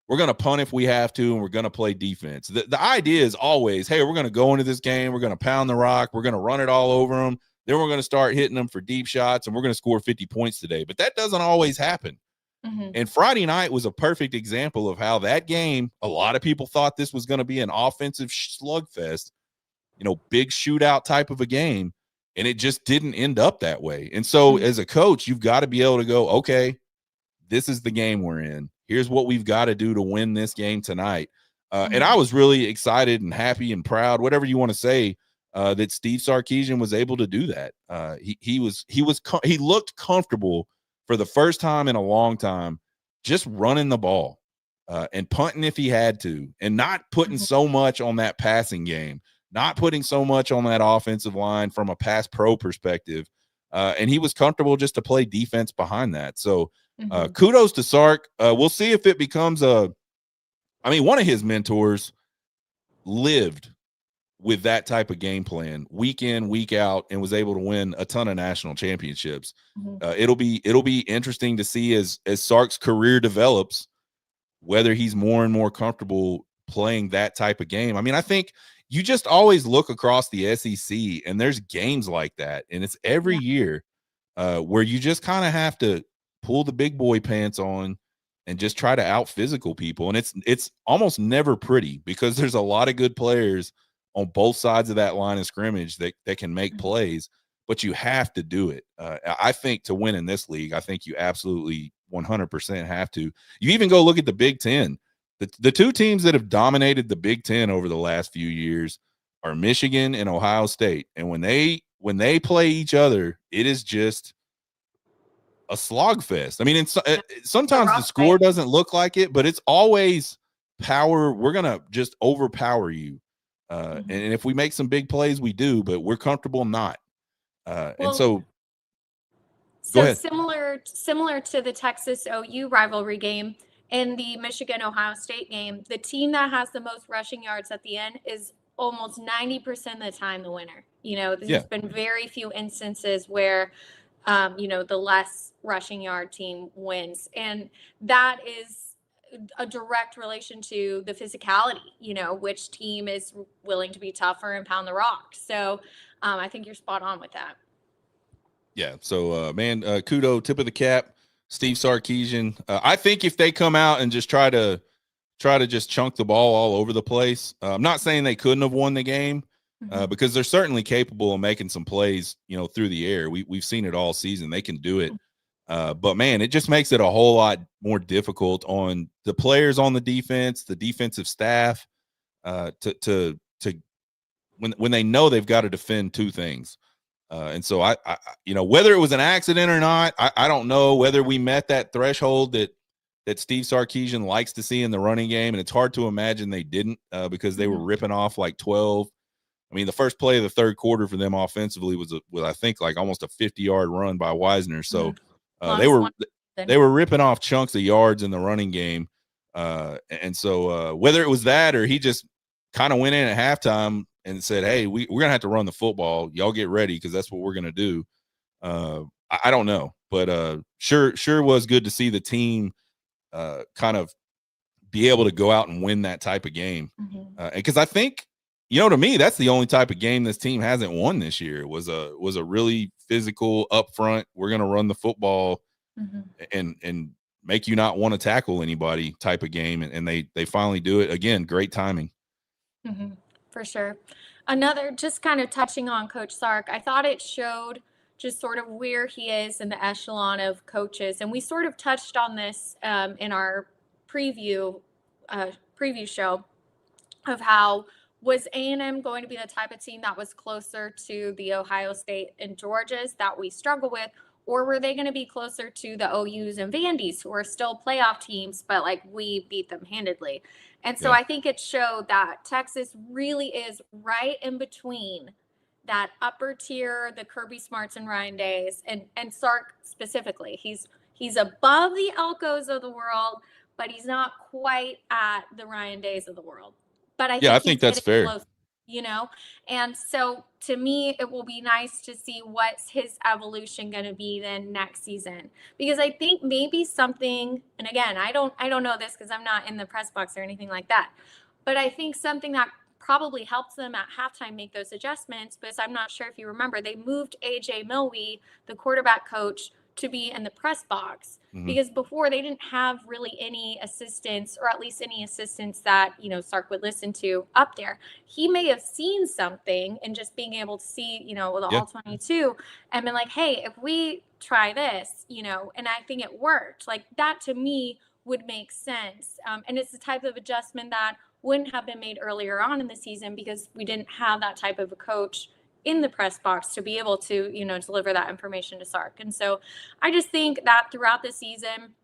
We're going to punt if we have to, and we're going to play defense. The idea is always, hey, we're going to go into this game. We're going to pound the rock. We're going to run it all over them. Then we're going to start hitting them for deep shots, and we're going to score 50 points today. But that doesn't always happen. Mm-hmm. And Friday night was a perfect example of how that game, a lot of people thought this was going to be an offensive slugfest, big shootout type of a game. And it just didn't end up that way. And so as a coach, you've got to be able to go, okay, this is the game we're in. Here's what we've got to do to win this game tonight. And I was really excited and happy and proud, whatever you want to say, that Steve Sarkisian was able to do that. He looked comfortable for the first time in a long time, just running the ball and punting if he had to, and not putting so much on that passing game, not putting so much on that offensive line from a pass pro perspective. And he was comfortable just to play defense behind that. So kudos to Sark. We'll see if it becomes one of his mentors lived with that type of game plan week in, week out, and was able to win a ton of national championships. It'll be interesting to see as Sark's career develops, whether he's more and more comfortable playing that type of game. I mean, I think you just always look across the SEC and there's games like that. And it's every year where you just kind of have to pull the big boy pants on and just try to out physical people. And it's almost never pretty because there's a lot of good players on both sides of that line of scrimmage that can make plays, but you have to do it. I think to win in this league, I think you absolutely 100% have to. You even go look at the Big Ten. The two teams that have dominated the Big Ten over the last few years are Michigan and Ohio State. And when they play each other, it is just a slogfest. I mean, sometimes the score doesn't look like it, but it's always power. We're going to just overpower you. And if we make some big plays, we do, but we're comfortable not. And so go ahead. Similar to the Texas OU rivalry game and the Michigan Ohio State game, the team that has the most rushing yards at the end is almost 90% of the time the winner. There's been very few instances where the less rushing yard team wins, and that is a direct relation to the physicality, which team is willing to be tougher and pound the rock. So I think you're spot on with that. Yeah. So, kudo, tip of the cap, Steve Sarkisian. I think if they come out and just try to just chunk the ball all over the place, I'm not saying they couldn't have won the game because they're certainly capable of making some plays, through the air. We've seen it all season. They can do it. But man, it just makes it a whole lot more difficult on the players on the defense, the defensive staff, to when they know they've got to defend two things. And so I whether it was an accident or not, I don't know whether we met that threshold that Steve Sarkisian likes to see in the running game. And it's hard to imagine they didn't because they were ripping off like 12. I mean, the first play of the third quarter for them offensively was I think like almost a 50-yard run by Wisner. So they were ripping off chunks of yards in the running game. And so whether it was that or he just kind of went in at halftime and said, hey, we're going to have to run the football. Y'all get ready because that's what we're going to do. I don't know. But sure was good to see the team kind of be able to go out and win that type of game. Because I think, to me, that's the only type of game this team hasn't won this year. It was a really physical upfront. We're going to run the football and make you not want to tackle anybody type of game. And they finally do it again. Great timing. For sure. Another, just kind of touching on Coach Sark, I thought it showed just sort of where he is in the echelon of coaches. And we sort of touched on this in our preview show of how was A&M going to be the type of team that was closer to the Ohio State and Georgias that we struggle with, or were they going to be closer to the OUs and Vandy's, who are still playoff teams, but like we beat them handedly? And so I think it showed that Texas really is right in between that upper tier, the Kirby Smarts and Ryan Days, and Sark specifically. He's above the Elkos of the world, but he's not quite at the Ryan Days of the world. But I Yeah, think I he's think that's getting fair. close, you know? And so to me, it will be nice to see what's his evolution going to be then next season. Because I think maybe something, and again, I don't know this because I'm not in the press box or anything like that. But I think something that probably helps them at halftime make those adjustments, because I'm not sure if you remember, they moved AJ Milwee, the quarterback coach, to be in the press box, Mhm. because before they didn't have really any assistants, or at least any assistants that Sark would listen to up there. He may have seen something and just being able to see the Yeah. all 22 and been like, hey, if we try this, and I think it worked, like that to me would make sense. And it's the type of adjustment that wouldn't have been made earlier on in the season, because we didn't have that type of a coach in the press box to be able to deliver that information to Sark. And so I just think that throughout the season,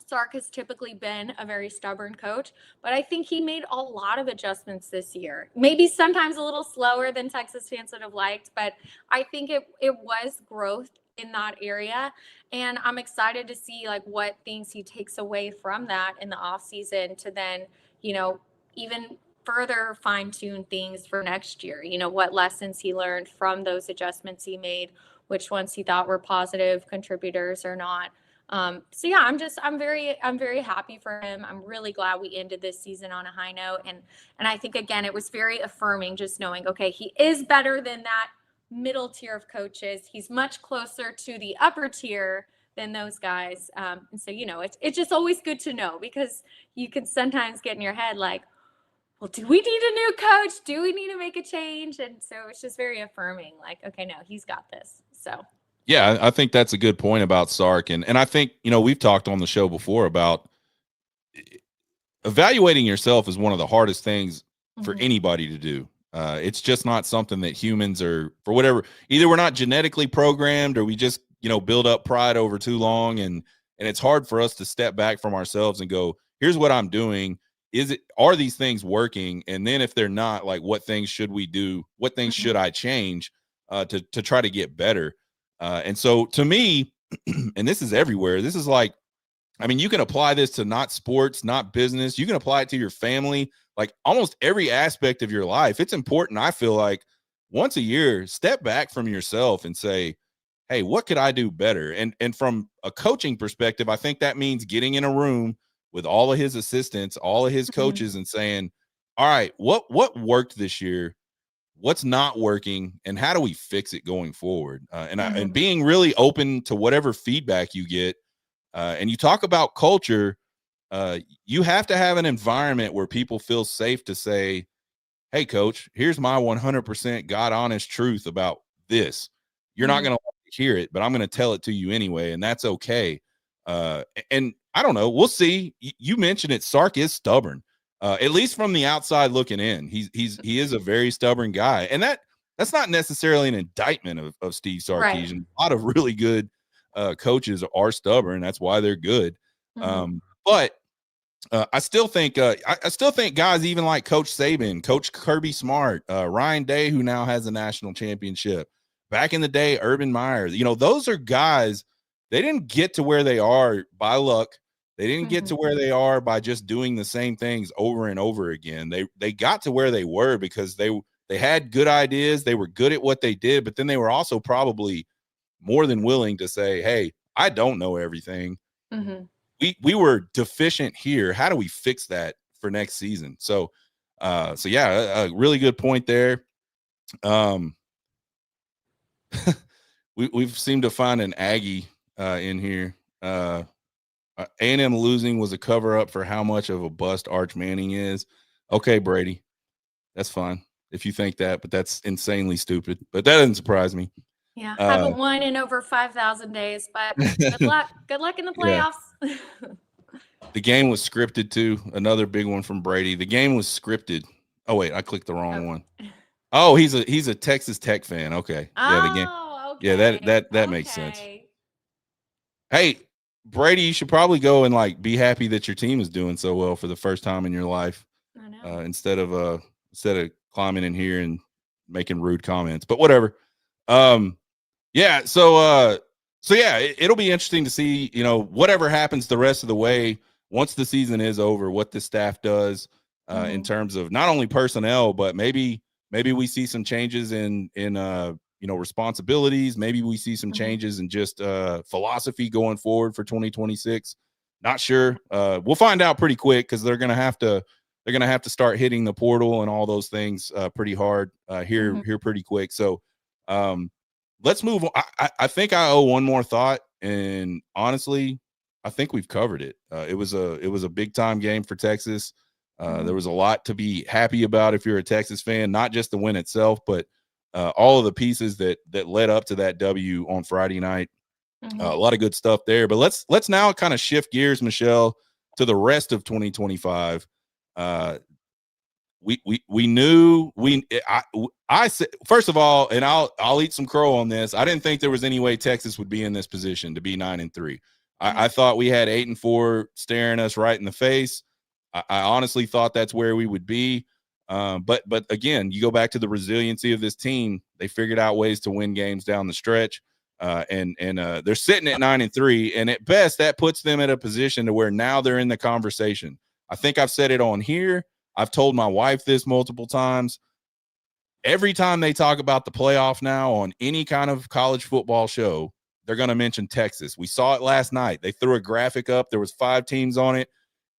Sark has typically been a very stubborn coach, but I think he made a lot of adjustments this year. Maybe sometimes a little slower than Texas fans would have liked, but I think it was growth in that area. And I'm excited to see like what things he takes away from that in the offseason to then, even further fine tune things for next year. What lessons he learned from those adjustments he made, which ones he thought were positive contributors or not. So yeah, I'm very happy for him. I'm really glad we ended this season on a high note. And I think again, it was very affirming just knowing, okay, he is better than that middle tier of coaches. He's much closer to the upper tier than those guys. And so, it's just always good to know, because you can sometimes get in your head like, well, do we need a new coach? Do we need to make a change? And so it's just very affirming, like, okay, no, he's got this. So Yeah, I think that's a good point about Sark. And I think, we've talked on the show before about evaluating yourself is one of the hardest things for anybody to do. It's just not something that humans are, for whatever, either we're not genetically programmed, or we just, build up pride over too long. And it's hard for us to step back from ourselves and go, here's what I'm doing. Are these things working? And then if they're not, like, what things should we do? What things should I change to try to get better? And so to me, and this is everywhere, this is like, I mean, you can apply this to not sports, not business. You can apply it to your family, like almost every aspect of your life. It's important, I feel like, once a year, step back from yourself and say, hey, what could I do better? And from a coaching perspective, I think that means getting in a room with all of his assistants, all of his coaches, and saying, all right, what worked this year? What's not working, and how do we fix it going forward? And being really open to whatever feedback you get. And you talk about culture, you have to have an environment where people feel safe to say, hey, coach, here's my 100% God honest truth about this. You're not going to hear it, but I'm going to tell it to you anyway. And that's okay. And I don't know. We'll see. You mentioned it. Sark is stubborn, at least from the outside looking in. He is a very stubborn guy. And that's not necessarily an indictment of Steve Sarkisian. right. A lot of really good coaches are stubborn. That's why they're good. But I still think I still think guys even like Coach Saban, Coach Kirby Smart, Ryan Day, who now has a national championship. Back in the day, Urban Meyer. Those are guys. They didn't get to where they are by luck. They didn't get to where they are by just doing the same things over and over again. They got to where they were because they had good ideas. They were good at what they did, but then they were also probably more than willing to say, hey, I don't know everything. We were deficient here. How do we fix that for next season? So yeah, a really good point there. We've seemed to find an Aggie in here. A&M losing was a cover up for how much of a bust Arch Manning is. Okay, Brady, that's fine if you think that, but that's insanely stupid. But that doesn't surprise me. Yeah, haven't won in over 5,000 days, but good luck. Good luck in the playoffs. Yeah. The game was scripted too. Another big one from Brady. The game was scripted. Oh wait, I clicked the wrong one. Oh, he's a Texas Tech fan. Okay. Yeah, the game. Okay. Yeah, that makes sense. Hey, Brady, you should probably go and like be happy that your team is doing so well for the first time in your life. I know. Instead of climbing in here and making rude comments, but whatever. Yeah. So yeah, it'll be interesting to see, whatever happens the rest of the way once the season is over, what the staff does in terms of not only personnel, but maybe we see some changes in responsibilities. Maybe we see some changes in just philosophy going forward for 2026. Not sure. We'll find out pretty quick because they're gonna have to start hitting the portal and all those things pretty hard here pretty quick. So let's move on. I think I owe one more thought, and honestly, I think we've covered it. It was a big time game for Texas. There was a lot to be happy about if you're a Texas fan, not just the win itself, but all of the pieces that led up to that W on Friday night. A lot of good stuff there. But let's now kind of shift gears, Michelle, to the rest of 2025. We knew I said, first of all, and I'll eat some crow on this. I didn't think there was any way Texas would be in this position to be 9-3. I thought we had 8-4 staring us right in the face. I honestly thought that's where we would be. But again, you go back to the resiliency of this team. They figured out ways to win games down the stretch. And they're sitting at 9-3, and at best that puts them at a position to where now they're in the conversation. I think I've said it on here. I've told my wife this multiple times. Every time they talk about the playoff now on any kind of college football show, they're going to mention Texas. We saw it last night. They threw a graphic up. There was 5 teams on it.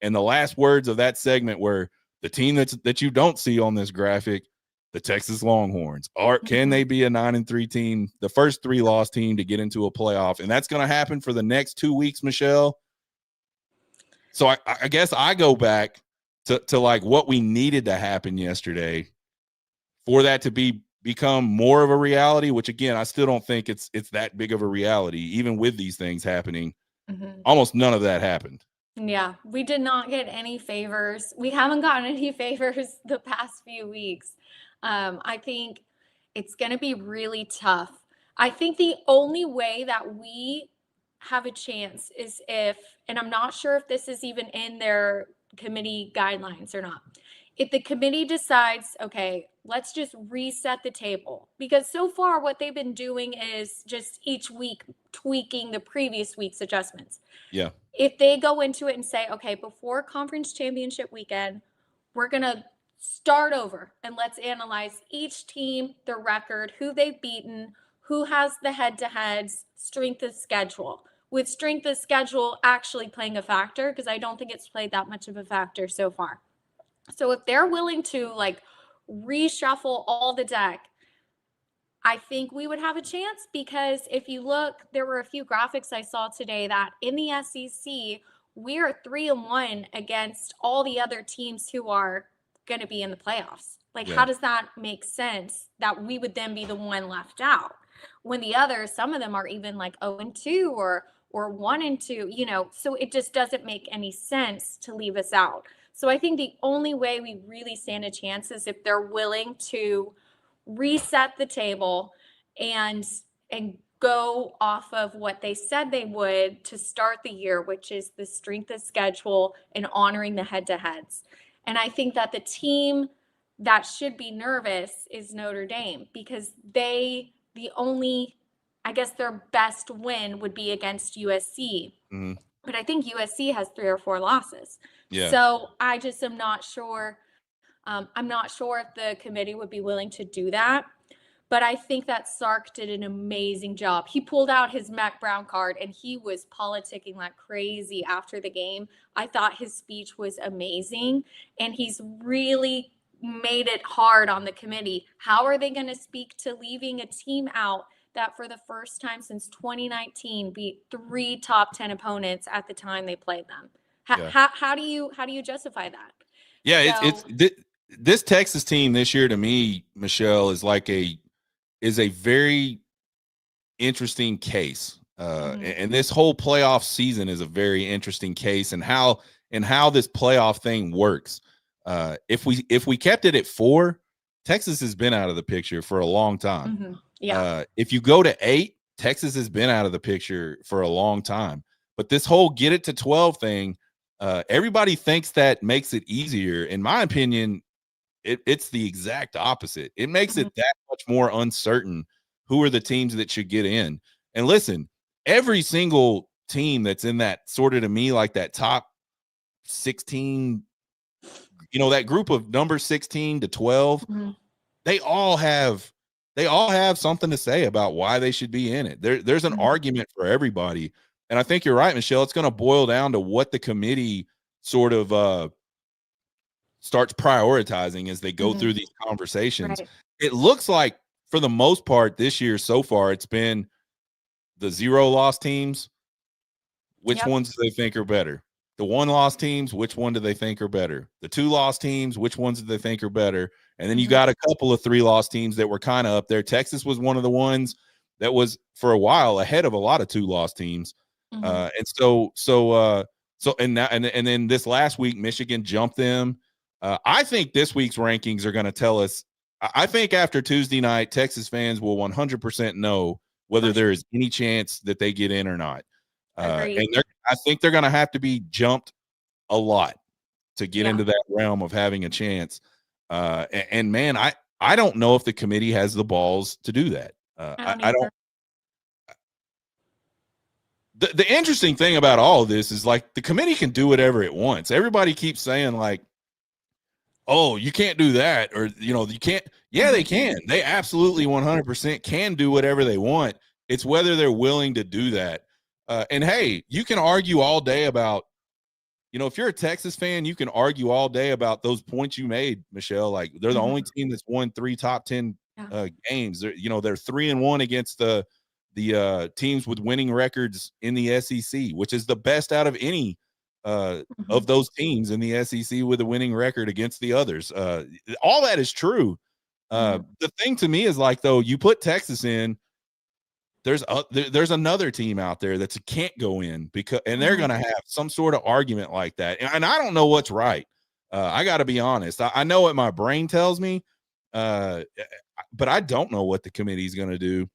And the last words of that segment were the team that you don't see on this graphic, the Texas Longhorns. Or can they be a 9-3 team, the first 3-loss team to get into a playoff? And that's going to happen for the next 2 weeks, Michelle. So I guess I go back to like what we needed to happen yesterday for that to become more of a reality, which again, I still don't think it's that big of a reality, even with these things happening. Almost none of that happened. Yeah, we did not get any favors. We haven't gotten any favors the past few weeks. I think it's going to be really tough. I think the only way that we have a chance is if, and I'm not sure if this is even in their committee guidelines or not. If the committee decides, okay, let's just reset the table, because so far what they've been doing is just each week tweaking the previous week's adjustments. Yeah. If they go into it and say, okay, before conference championship weekend, we're going to start over and let's analyze each team, their record, who they've beaten, who has the head-to-heads, strength of schedule. With strength of schedule actually playing a factor, because I don't think it's played that much of a factor so far. So if they're willing to like reshuffle all the deck, I think we would have a chance, because if you look, there were a few graphics I saw today that in the SEC, we are 3-1 against all the other teams who are going to be in the playoffs. Like, how does that make sense that we would then be the one left out when the others, some of them are even like 0-2 or 1-2, so it just doesn't make any sense to leave us out. So I think the only way we really stand a chance is if they're willing to reset the table and go off of what they said they would to start the year, which is the strength of schedule and honoring the head-to-heads. And I think that the team that should be nervous is Notre Dame, because I guess their best win would be against USC. But I think USC has 3 or 4 losses. Yeah. So I just am not sure. I'm not sure if the committee would be willing to do that. But I think that Sark did an amazing job. He pulled out his Mac Brown card and he was politicking like crazy after the game. I thought his speech was amazing, and he's really made it hard on the committee. How are they going to speak to leaving a team out that for the first time since 2019 beat 3 top 10 opponents at the time they played them? How do you justify that? Yeah, it's this Texas team this year to me, Michelle, is a very interesting case. And this whole playoff season is a very interesting case, and how this playoff thing works. If we kept it at 4, Texas has been out of the picture for a long time. Yeah. If you go to 8, Texas has been out of the picture for a long time. But this whole get it to 12 thing, everybody thinks that makes it easier. In my opinion, it's the exact opposite. It makes it that much more uncertain who are the teams that should get in. And listen, every single team that's in that, sort of, to me, like that top 16, that group of number 16 to 12, they all have something to say about why they should be in it. There's an argument for everybody. And I think you're right, Michelle. It's going to boil down to what the committee sort of starts prioritizing as they go through these conversations. Right. It looks like, for the most part this year so far, it's been the 0-loss teams. Which ones do they think are better? The 1-loss teams, which one do they think are better? The 2-loss teams, which ones do they think are better? And then you got a couple of 3-loss teams that were kind of up there. Texas was one of the ones that was, for a while, ahead of a lot of 2-loss teams. And then this last week, Michigan jumped them. I think this week's rankings are going to tell us. I think after Tuesday night, Texas fans will 100% know whether there is any chance that they get in or not. And I think they're going to have to be jumped a lot to get into that realm of having a chance. And man, I don't know if the committee has the balls to do that. I don't. The interesting thing about all of this is, like, the committee can do whatever it wants. Everybody keeps saying, like, oh, you can't do that, or, you can't. Yeah, they can. They absolutely 100% can do whatever they want. It's whether they're willing to do that. And hey, you can argue all day about, if you're a Texas fan, you can argue all day about those points you made, Michelle. Like, they're the only team that's won 3 top 10 games. They're 3-1 against the teams with winning records in the SEC, which is the best out of any of those teams in the SEC with a winning record against the others. All that is true. The thing to me is, like, though, you put Texas in, there's another team out there that can't go in, and they're going to have some sort of argument like that. And I don't know what's right. I got to be honest. I know what my brain tells me, but I don't know what the committee is going to do.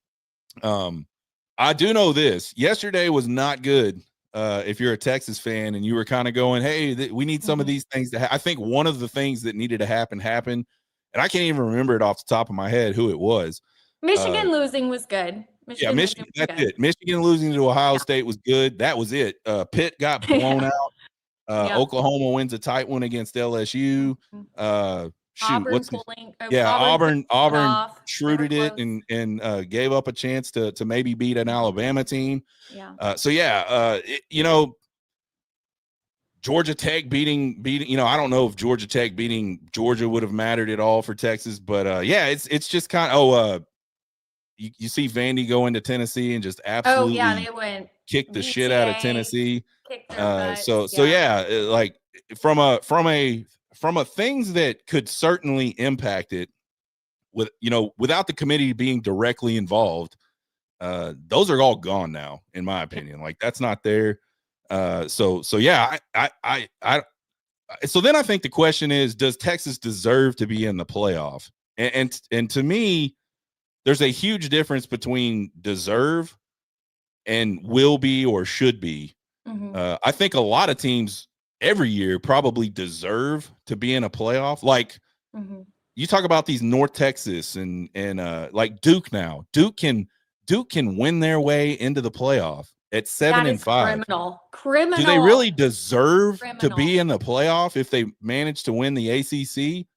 I do know this. Yesterday was not good. If you're a Texas fan and you were kind of going, hey, we need some of these things to I think one of the things that needed to happen happened. And I can't even remember it off the top of my head who it was. Michigan losing was good. Michigan. That's it. Michigan losing to Ohio State was good. That was it. Pitt got blown out. Oklahoma wins a tight one against LSU. Auburn shrewded it and gave up a chance to maybe beat an Alabama team. Georgia Tech beating, I don't know if Georgia Tech beating Georgia would have mattered at all for Texas, but it's just kind of you see Vandy go into Tennessee and just absolutely they went kick the shit out of Tennessee. Like, from a things that could certainly impact it, without the committee being directly involved, those are all gone now, in my opinion. Like, that's not there. So then I think the question is, does Texas deserve to be in the playoff? And to me, there's a huge difference between deserve and will be or should be. I think a lot of teams every year probably deserve to be in a playoff. Like, you talk about these North Texas and like Duke now. Duke can win their way into the playoff at 7-5. Criminal. Do they really deserve to be in the playoff if they manage to win the ACC?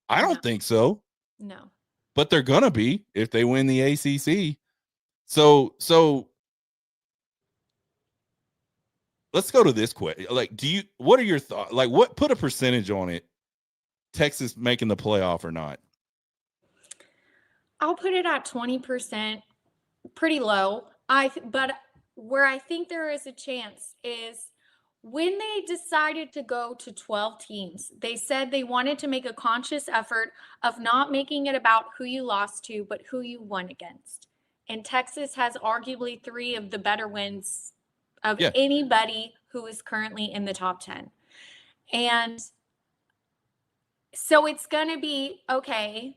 I don't think so. No. But they're gonna be if they win the ACC. So let's go to this question. Like, what are your thoughts? Like, put a percentage on it? Texas making the playoff or not? I'll put it at 20%, pretty low. But where I think there is a chance is when they decided to go to 12 teams. They said they wanted to make a conscious effort of not making it about who you lost to, but who you won against. And Texas has arguably 3 of the better wins of anybody who is currently in the top 10. And so it's going to be, okay,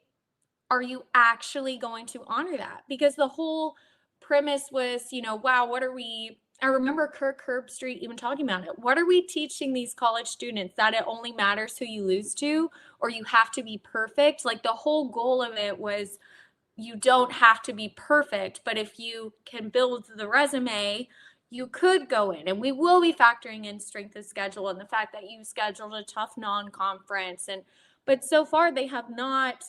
are you actually going to honor that? Because the whole premise was, wow, what are we I remember Kirk Herbstreit even talking about it. What are we teaching these college students, that it only matters who you lose to, or you have to be perfect? Like, the whole goal of it was you don't have to be perfect, but if you can build the resume, you could go in. And we will be factoring in strength of schedule and the fact that you scheduled a tough non-conference. But so far they have not.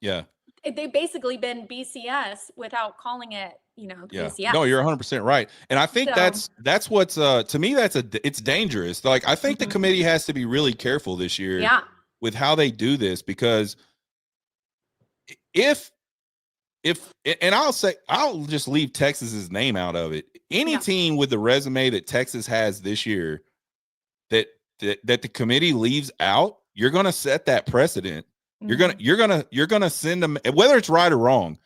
Yeah. They've basically been BCS without calling it, Yeah. BCS. No, you're 100% right. And I think So, that's what's to me it's dangerous. Like, I think the committee has to be really careful this year yeah. with how they do this, because if and I'll just leave Texas's name out of it. Any team with the resume that Texas has this year that the committee leaves out, you're going to set that precedent. You're going to send them, whether it's right or wrong.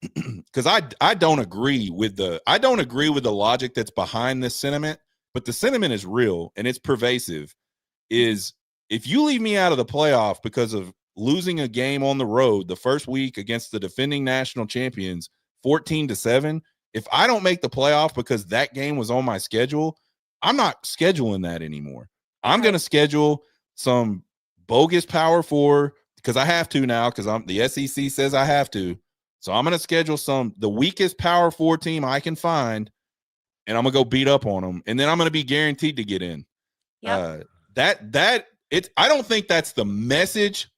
Because I don't agree with the logic that's behind this sentiment, but the sentiment is real and it's pervasive. Is if you leave me out of the playoff because of losing a game on the road the first week against the defending national champions 14-7, if I don't make the playoff because that game was on my schedule, I'm not scheduling that anymore. I'm going to schedule some bogus Power 4 because I have to now, because the SEC says I have to. So I'm going to schedule the weakest Power 4 team I can find, and I'm going to go beat up on them, and then I'm going to be guaranteed to get in. I don't think that's the message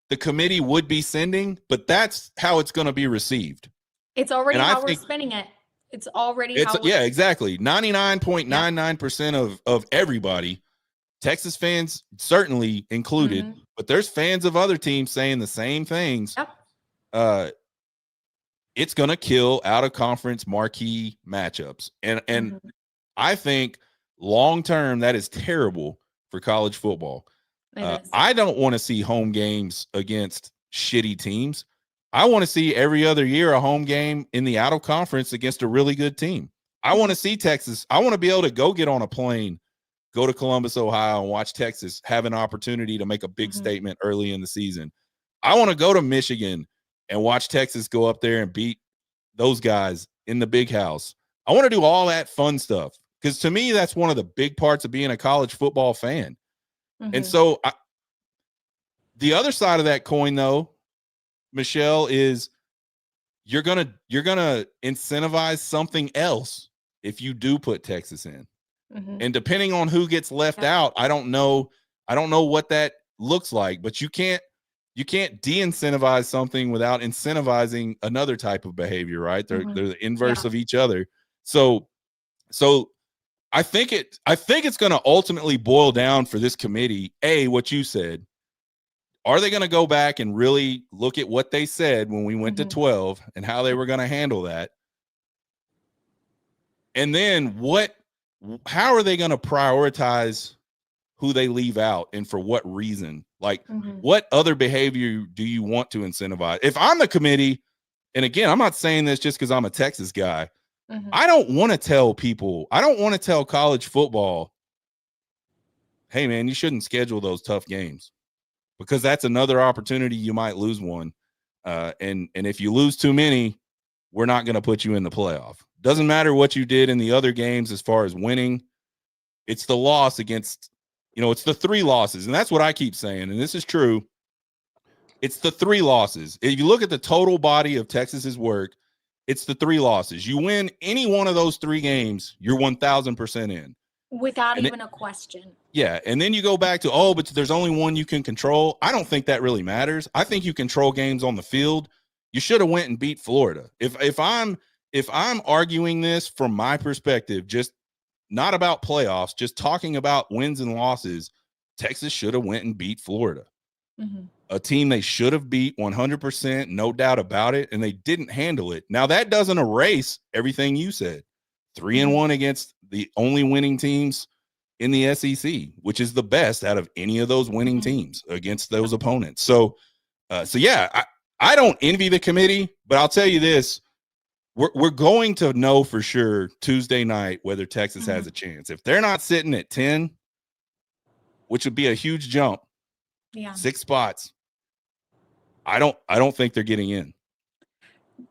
the committee would be sending, but that's how it's going to be received. It's already how we're spinning it. It's already how yeah, exactly. 99.99% of everybody, Texas fans certainly included, but there's fans of other teams saying the same things. Yep. It's going to kill out of conference marquee matchups. And I think long term, that is terrible for college football. I don't want to see home games against shitty teams. I want to see every other year a home game in the out of conference against a really good team. I want to see Texas. I want to be able to go get on a plane, go to Columbus, Ohio, and watch Texas have an opportunity to make a big statement early in the season. I want to go to Michigan and watch Texas go up there and beat those guys in the big house. I want to do all that fun stuff, because to me, that's one of the big parts of being a college football fan. And so the other side of that coin, though, Michelle, is you're gonna incentivize something else if you do put Texas in. And depending on who gets left out, I don't know what that looks like, but you can't de-incentivize something without incentivizing another type of behavior, right? They're the inverse of each other. So I think it's going to ultimately boil down for this committee, what you said. Are they going to go back and really look at what they said when we went to 12 and how they were going to handle that? And then how are they going to prioritize who they leave out and for what reason? Like, what other behavior do you want to incentivize? If I'm the committee, and again, I'm not saying this just because I'm a Texas guy, I don't want to tell college football, hey, man, you shouldn't schedule those tough games, because that's another opportunity you might lose one. And if you lose too many, we're not going to put you in the playoff. Doesn't matter what you did in the other games as far as winning. It's the loss against, it's the 3 losses. And that's what I keep saying. And this is true. It's the 3 losses. If you look at the total body of Texas's work, it's the 3 losses. You win any one of those 3 games, you're 1,000% in. Without even a question. Yeah. And then you go back to, but there's only one you can control. I don't think that really matters. I think you control games on the field. You should have went and beat Florida. If I'm arguing this from my perspective, just not about playoffs, just talking about wins and losses, Texas should have went and beat Florida. A team they should have beat 100%, no doubt about it, and they didn't handle it. Now, that doesn't erase everything you said. 3-1 against the only winning teams in the SEC, which is the best out of any of those winning teams against those opponents. So yeah, I don't envy the committee, but I'll tell you this. We're going to know for sure Tuesday night whether Texas has a chance. If they're not sitting at 10, which would be a huge jump, 6 spots, I don't think they're getting in.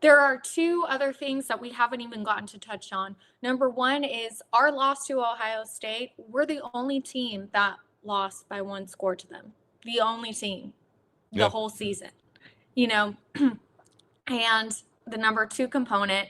There are two other things that we haven't even gotten to touch on. Number one is our loss to Ohio State. We're the only team that lost by one score to them. The only team the Yeah. whole season, you know. And the number two component,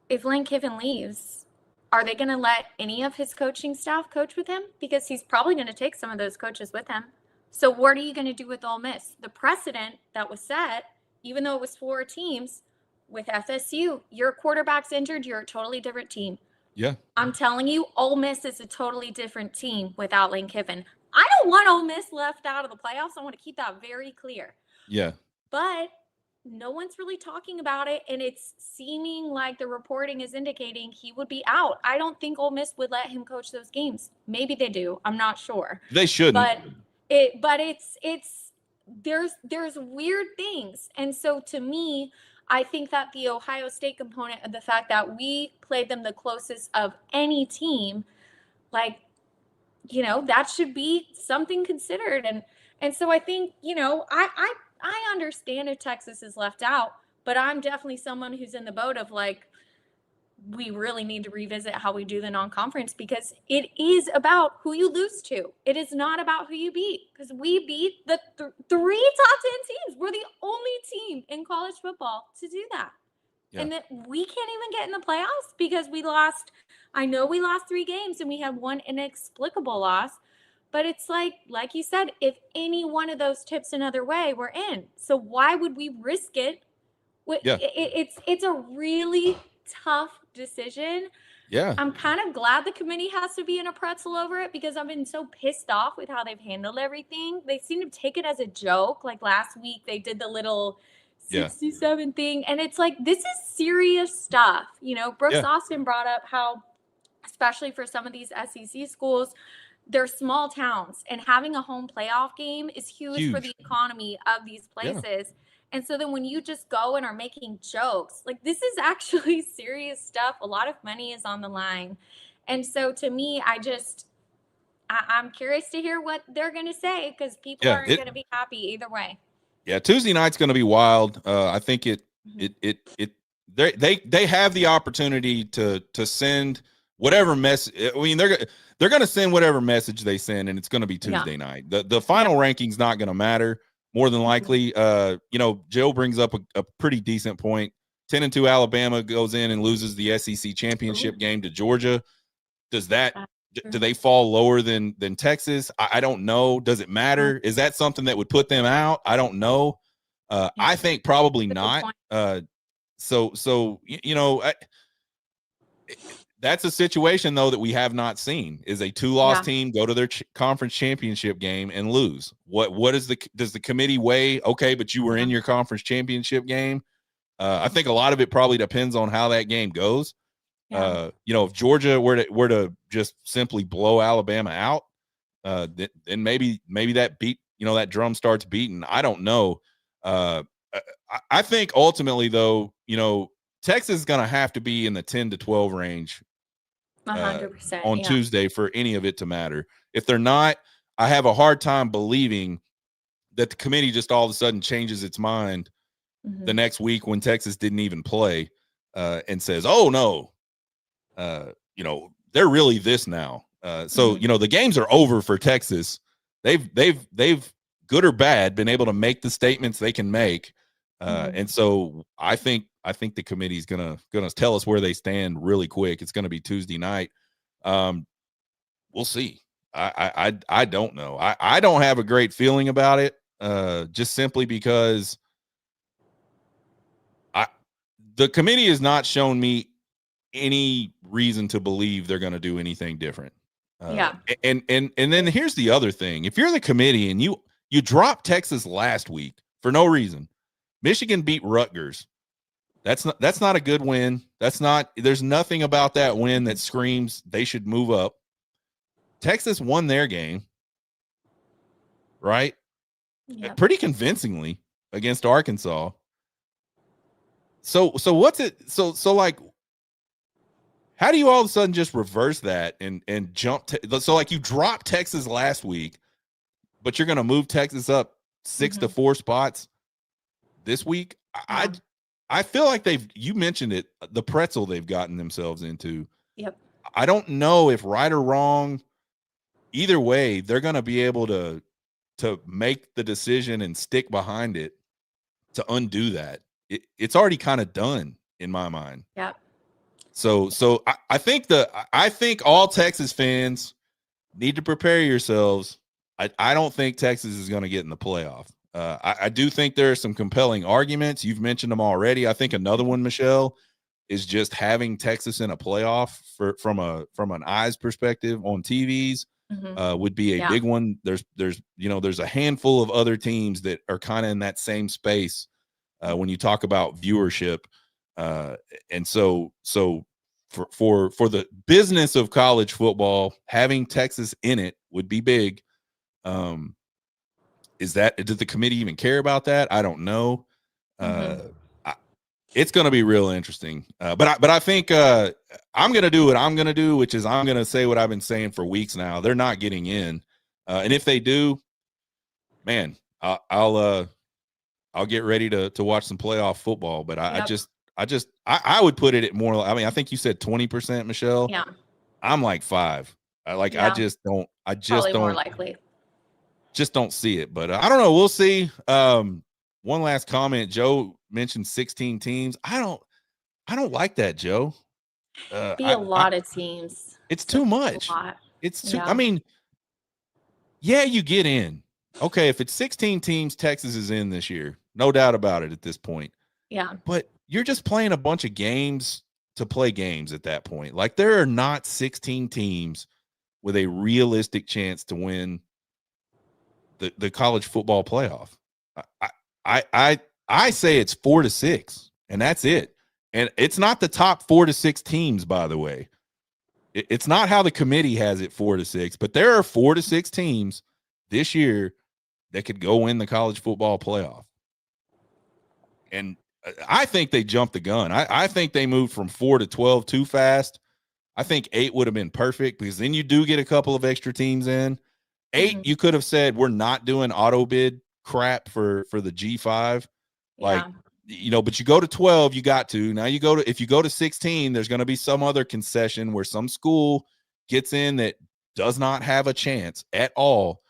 if Lane Kiffin leaves, are they going to let any of his coaching staff coach with him? Because he's probably going to take some of those coaches with him. So what are you going to do with Ole Miss? The precedent that was set, even though it was 4 teams, with FSU, your quarterback's injured, you're a totally different team. Yeah. I'm telling you, Ole Miss is a totally different team without Lane Kiffin. I don't want Ole Miss left out of the playoffs. I want to keep that very clear. Yeah. But no one's really talking about it, and it's seeming like the reporting is indicating he would be out. I don't think Ole Miss would let him coach those games. Maybe they do. I'm not sure. They shouldn't. But it's there's weird things. And so to me, I think that the Ohio State component of the fact that we played them the closest of any team, like, that should be something considered. And so I think, I understand if Texas is left out, but I'm definitely someone who's in the boat of like, we really need to revisit how we do the non-conference, because it is about who you lose to. It is not about who you beat, because we beat the 3 top 10 teams. We're the only team in college football to do that. Yeah. And that we can't even get in the playoffs because I know we lost 3 games and we had one inexplicable loss. But it's like you said, if any one of those tips another way, we're in. So why would we risk it? Yeah. It's a really tough decision. Yeah. I'm kind of glad the committee has to be in a pretzel over it, because I've been so pissed off with how they've handled everything. They seem to take it as a joke. Like last week, they did the little 67 thing. And it's like, this is serious stuff. Brooks Austin brought up how, especially for some of these SEC schools, they're small towns, and having a home playoff game is huge for the economy of these places. Yeah. And so then when you just go and are making jokes, like, this is actually serious stuff. A lot of money is on the line. And so to me, I'm curious to hear what they're going to say, because people aren't going to be happy either way. Yeah. Tuesday night's going to be wild. I think they have the opportunity to send whatever message. I mean, they're going to send whatever message they send, and it's going to be Tuesday night. The final ranking's not going to matter, more than likely. Jill brings up a pretty decent point. 10-2 Alabama goes in and loses the SEC championship game to Georgia. Do they fall lower than Texas? I don't know. Does it matter? Is that something that would put them out? I don't know. I think probably not. That's a situation, though, that we have not seen. Is a 2-loss team go to their conference championship game and lose? Does the committee weigh? Okay, but you were in your conference championship game. I think a lot of it probably depends on how that game goes. Yeah. If Georgia were to just simply blow Alabama out, then maybe that that drum starts beating. I don't know. I think ultimately, though, Texas is going to have to be in the 10-12 range 100% on Tuesday for any of it to matter. If they're not, I have a hard time believing that the committee just all of a sudden changes its mind the next week when Texas didn't even play and says, oh, no, they're really this now. The games are over for Texas. They've good or bad been able to make the statements they can make. And so I think the committee is gonna tell us where they stand really quick. It's gonna be Tuesday night. We'll see. I don't know. I don't have a great feeling about it. Just simply because the committee has not shown me any reason to believe they're gonna do anything different. And then here's the other thing. If you're the committee and you dropped Texas last week for no reason, Michigan beat Rutgers. That's not a good win. There's nothing about that win that screams they should move up. Texas won their game, right? Yep. Pretty convincingly against Arkansas. So what's it? So like, how do you all of a sudden just reverse that and jump? So like, you dropped Texas last week, but you're going to move Texas up 6 to 4 spots this week. I feel like you mentioned it, the pretzel they've gotten themselves into. Yep. I don't know if right or wrong, either way, they're going to be able to make the decision and stick behind it to undo that. It's already kind of done in my mind. Yep. So I think all Texas fans need to prepare yourselves. I don't think Texas is going to get in the playoff. I do think there are some compelling arguments. You've mentioned them already. I think another one, Michelle, is just having Texas in a playoff from an eyes perspective on TVs would be a big one. There's there's a handful of other teams that are kind of in that same space when you talk about viewership, and so for the business of college football, having Texas in it would be big. Does the committee even care about that? I don't know. It's going to be real interesting. But I think I'm going to do what I'm going to do, which is I'm going to say what I've been saying for weeks now. They're not getting in, and if they do, man, I'll get ready to watch some playoff football. But I would put it at more. I mean, I think you said 20%, Michelle. Yeah. I'm like 5. I just don't. Probably more likely. Just don't see it. But I don't know. We'll see. One last comment. Joe mentioned 16 teams. I don't like that, Joe. Be a lot of teams. It's too much. It's too. I mean, yeah, you get in. Okay, if it's 16 teams, Texas is in this year. No doubt about it at this point. Yeah. But you're just playing a bunch of games to play games at that point. Like, there are not 16 teams with a realistic chance to win the college football playoff. I say it's 4 to 6, and that's it. And it's not the top 4 to 6 teams, by the way. It's not how the committee has it 4 to 6, but there are 4 to 6 teams this year that could go win the college football playoff. And I think they jumped the gun. I think they moved from 4 to 12 too fast. I think 8 would have been perfect, because then you do get a couple of extra teams in. 8, you could have said, we're not doing auto bid crap for the G5. Like, but you go to 12, you got to. Now if you go to 16, there's going to be some other concession where some school gets in that does not have a chance at all.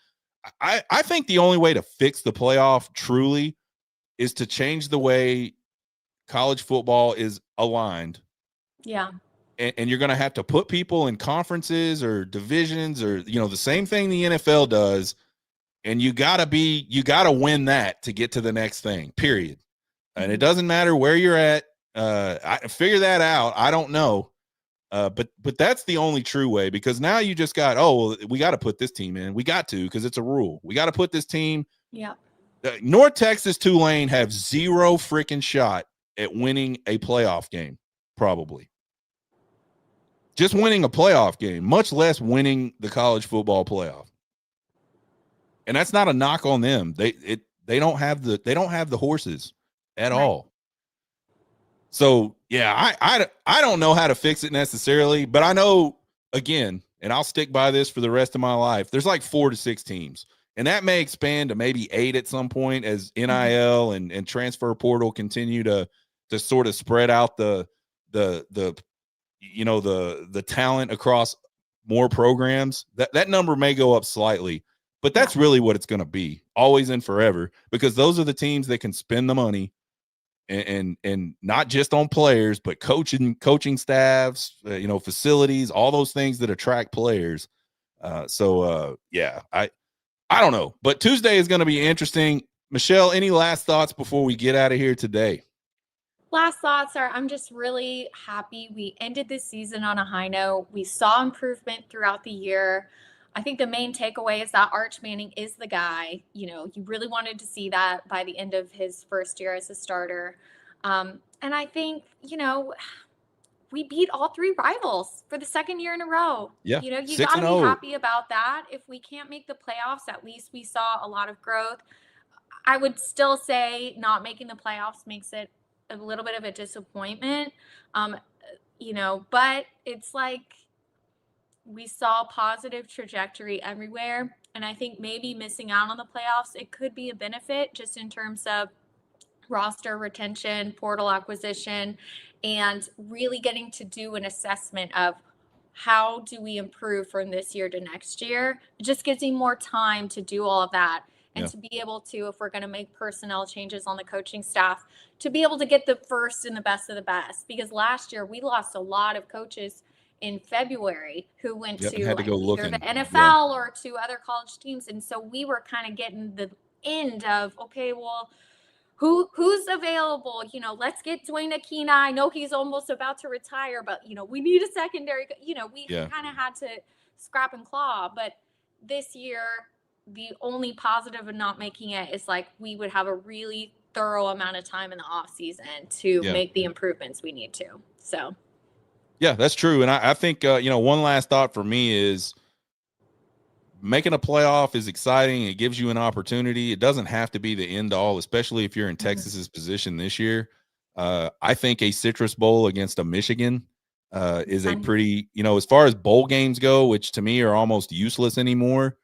I think the only way to fix the playoff truly is to change the way college football is aligned. Yeah. And you're going to have to put people in conferences or divisions, or, the same thing the NFL does. And you got to win that to get to the next thing, period. And it doesn't matter where you're at. I figure that out. I don't know. But that's the only true way, because now you just got, we got to put this team in. We got to, because it's a rule. We got to put this team. Yeah. North Texas, Tulane have zero freaking shot at winning a playoff game, probably. Just winning a playoff game, much less winning the college football playoff. And that's not a knock on them. They don't have the horses at all. So yeah, I don't know how to fix it necessarily, but I know, again, and I'll stick by this for the rest of my life, there's like 4 to 6 teams. And that may expand to maybe 8 at some point as NIL and transfer portal continue to sort of spread out the talent across more programs. That number may go up slightly, but that's really what it's going to be, always and forever, because those are the teams that can spend the money and not just on players, but coaching staffs, facilities, all those things that attract players. I don't know, but Tuesday is going to be interesting. Michelle, any last thoughts before we get out of here today? Last thoughts are, I'm just really happy we ended this season on a high note. We saw improvement throughout the year. I think the main takeaway is that Arch Manning is the guy. You really wanted to see that by the end of his first year as a starter. And I think, we beat all 3 rivals for the second year in a row. Yeah. You got to be happy about that. If we can't make the playoffs, at least we saw a lot of growth. I would still say not making the playoffs makes it a little bit of a disappointment. But it's like we saw positive trajectory everywhere. And I think maybe missing out on the playoffs, it could be a benefit just in terms of roster retention, portal acquisition, and really getting to do an assessment of how do we improve from this year to next year. It just gives me more time to do all of that and Yeah. to be able to, if we're going to make personnel changes on the coaching staff, to be able to get the first and the best of the best. Because last year we lost a lot of coaches in February who went Yep. And to had to like go either the looking. Yeah. NFL or to other college teams. And so we were kind of getting the end of, okay, well, who's available? You know, let's get Dwayne Akina. I know he's almost about to retire, but you know, we need a secondary. You know, we Yeah. kind of had to scrap and claw. But this year, the only positive of not making it is like we would have a really thorough amount of time in the off season to Yeah. make the improvements we need to. So Yeah, that's true. And I think, one last thought for me is making a playoff is exciting. It gives you an opportunity. It doesn't have to be the end all, especially if you're in Texas's position this year. I think a Citrus Bowl against a Michigan is a pretty, as far as bowl games go, which to me are almost useless anymore.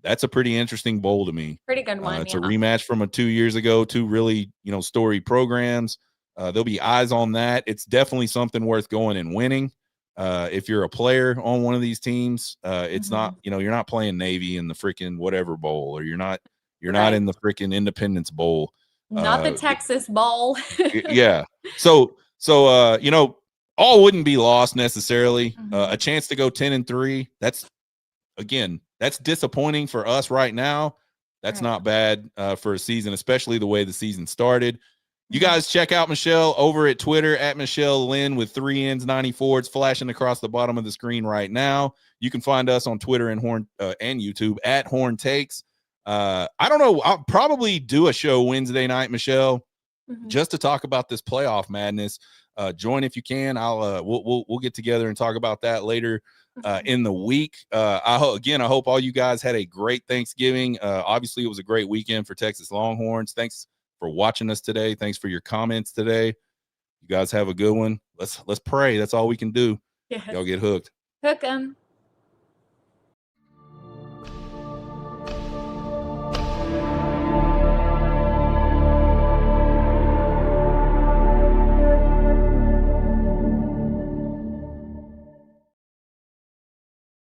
That's a pretty interesting bowl to me. pretty good one. It's a rematch from 2 years ago, two really, storied programs. There'll be eyes on that. It's definitely something worth going and winning. If you're a player on one of these teams, it's not, you're not playing Navy in the freaking whatever bowl, or you're not in the freaking Independence Bowl. Not the Texas Bowl. Yeah. So, all wouldn't be lost necessarily. A chance to go 10-3. That's disappointing for us right now. That's not bad for a season, especially the way the season started. You guys check out Michelle over at Twitter at Michelle Lynn with 3 N's 94. It's flashing across the bottom of the screen right now. You can find us on Twitter and YouTube at Horn Takes. I don't know. I'll probably do a show Wednesday night, Michelle, just to talk about this playoff madness. Join if you can. We'll get together and talk about that later in the week. I hope all you guys had a great Thanksgiving. Obviously, it was a great weekend for Texas Longhorns. Thanks for watching us today. Thanks for your comments today. You guys have a good one. Let's pray. That's all we can do. Yes. Y'all get hooked. Hook 'em.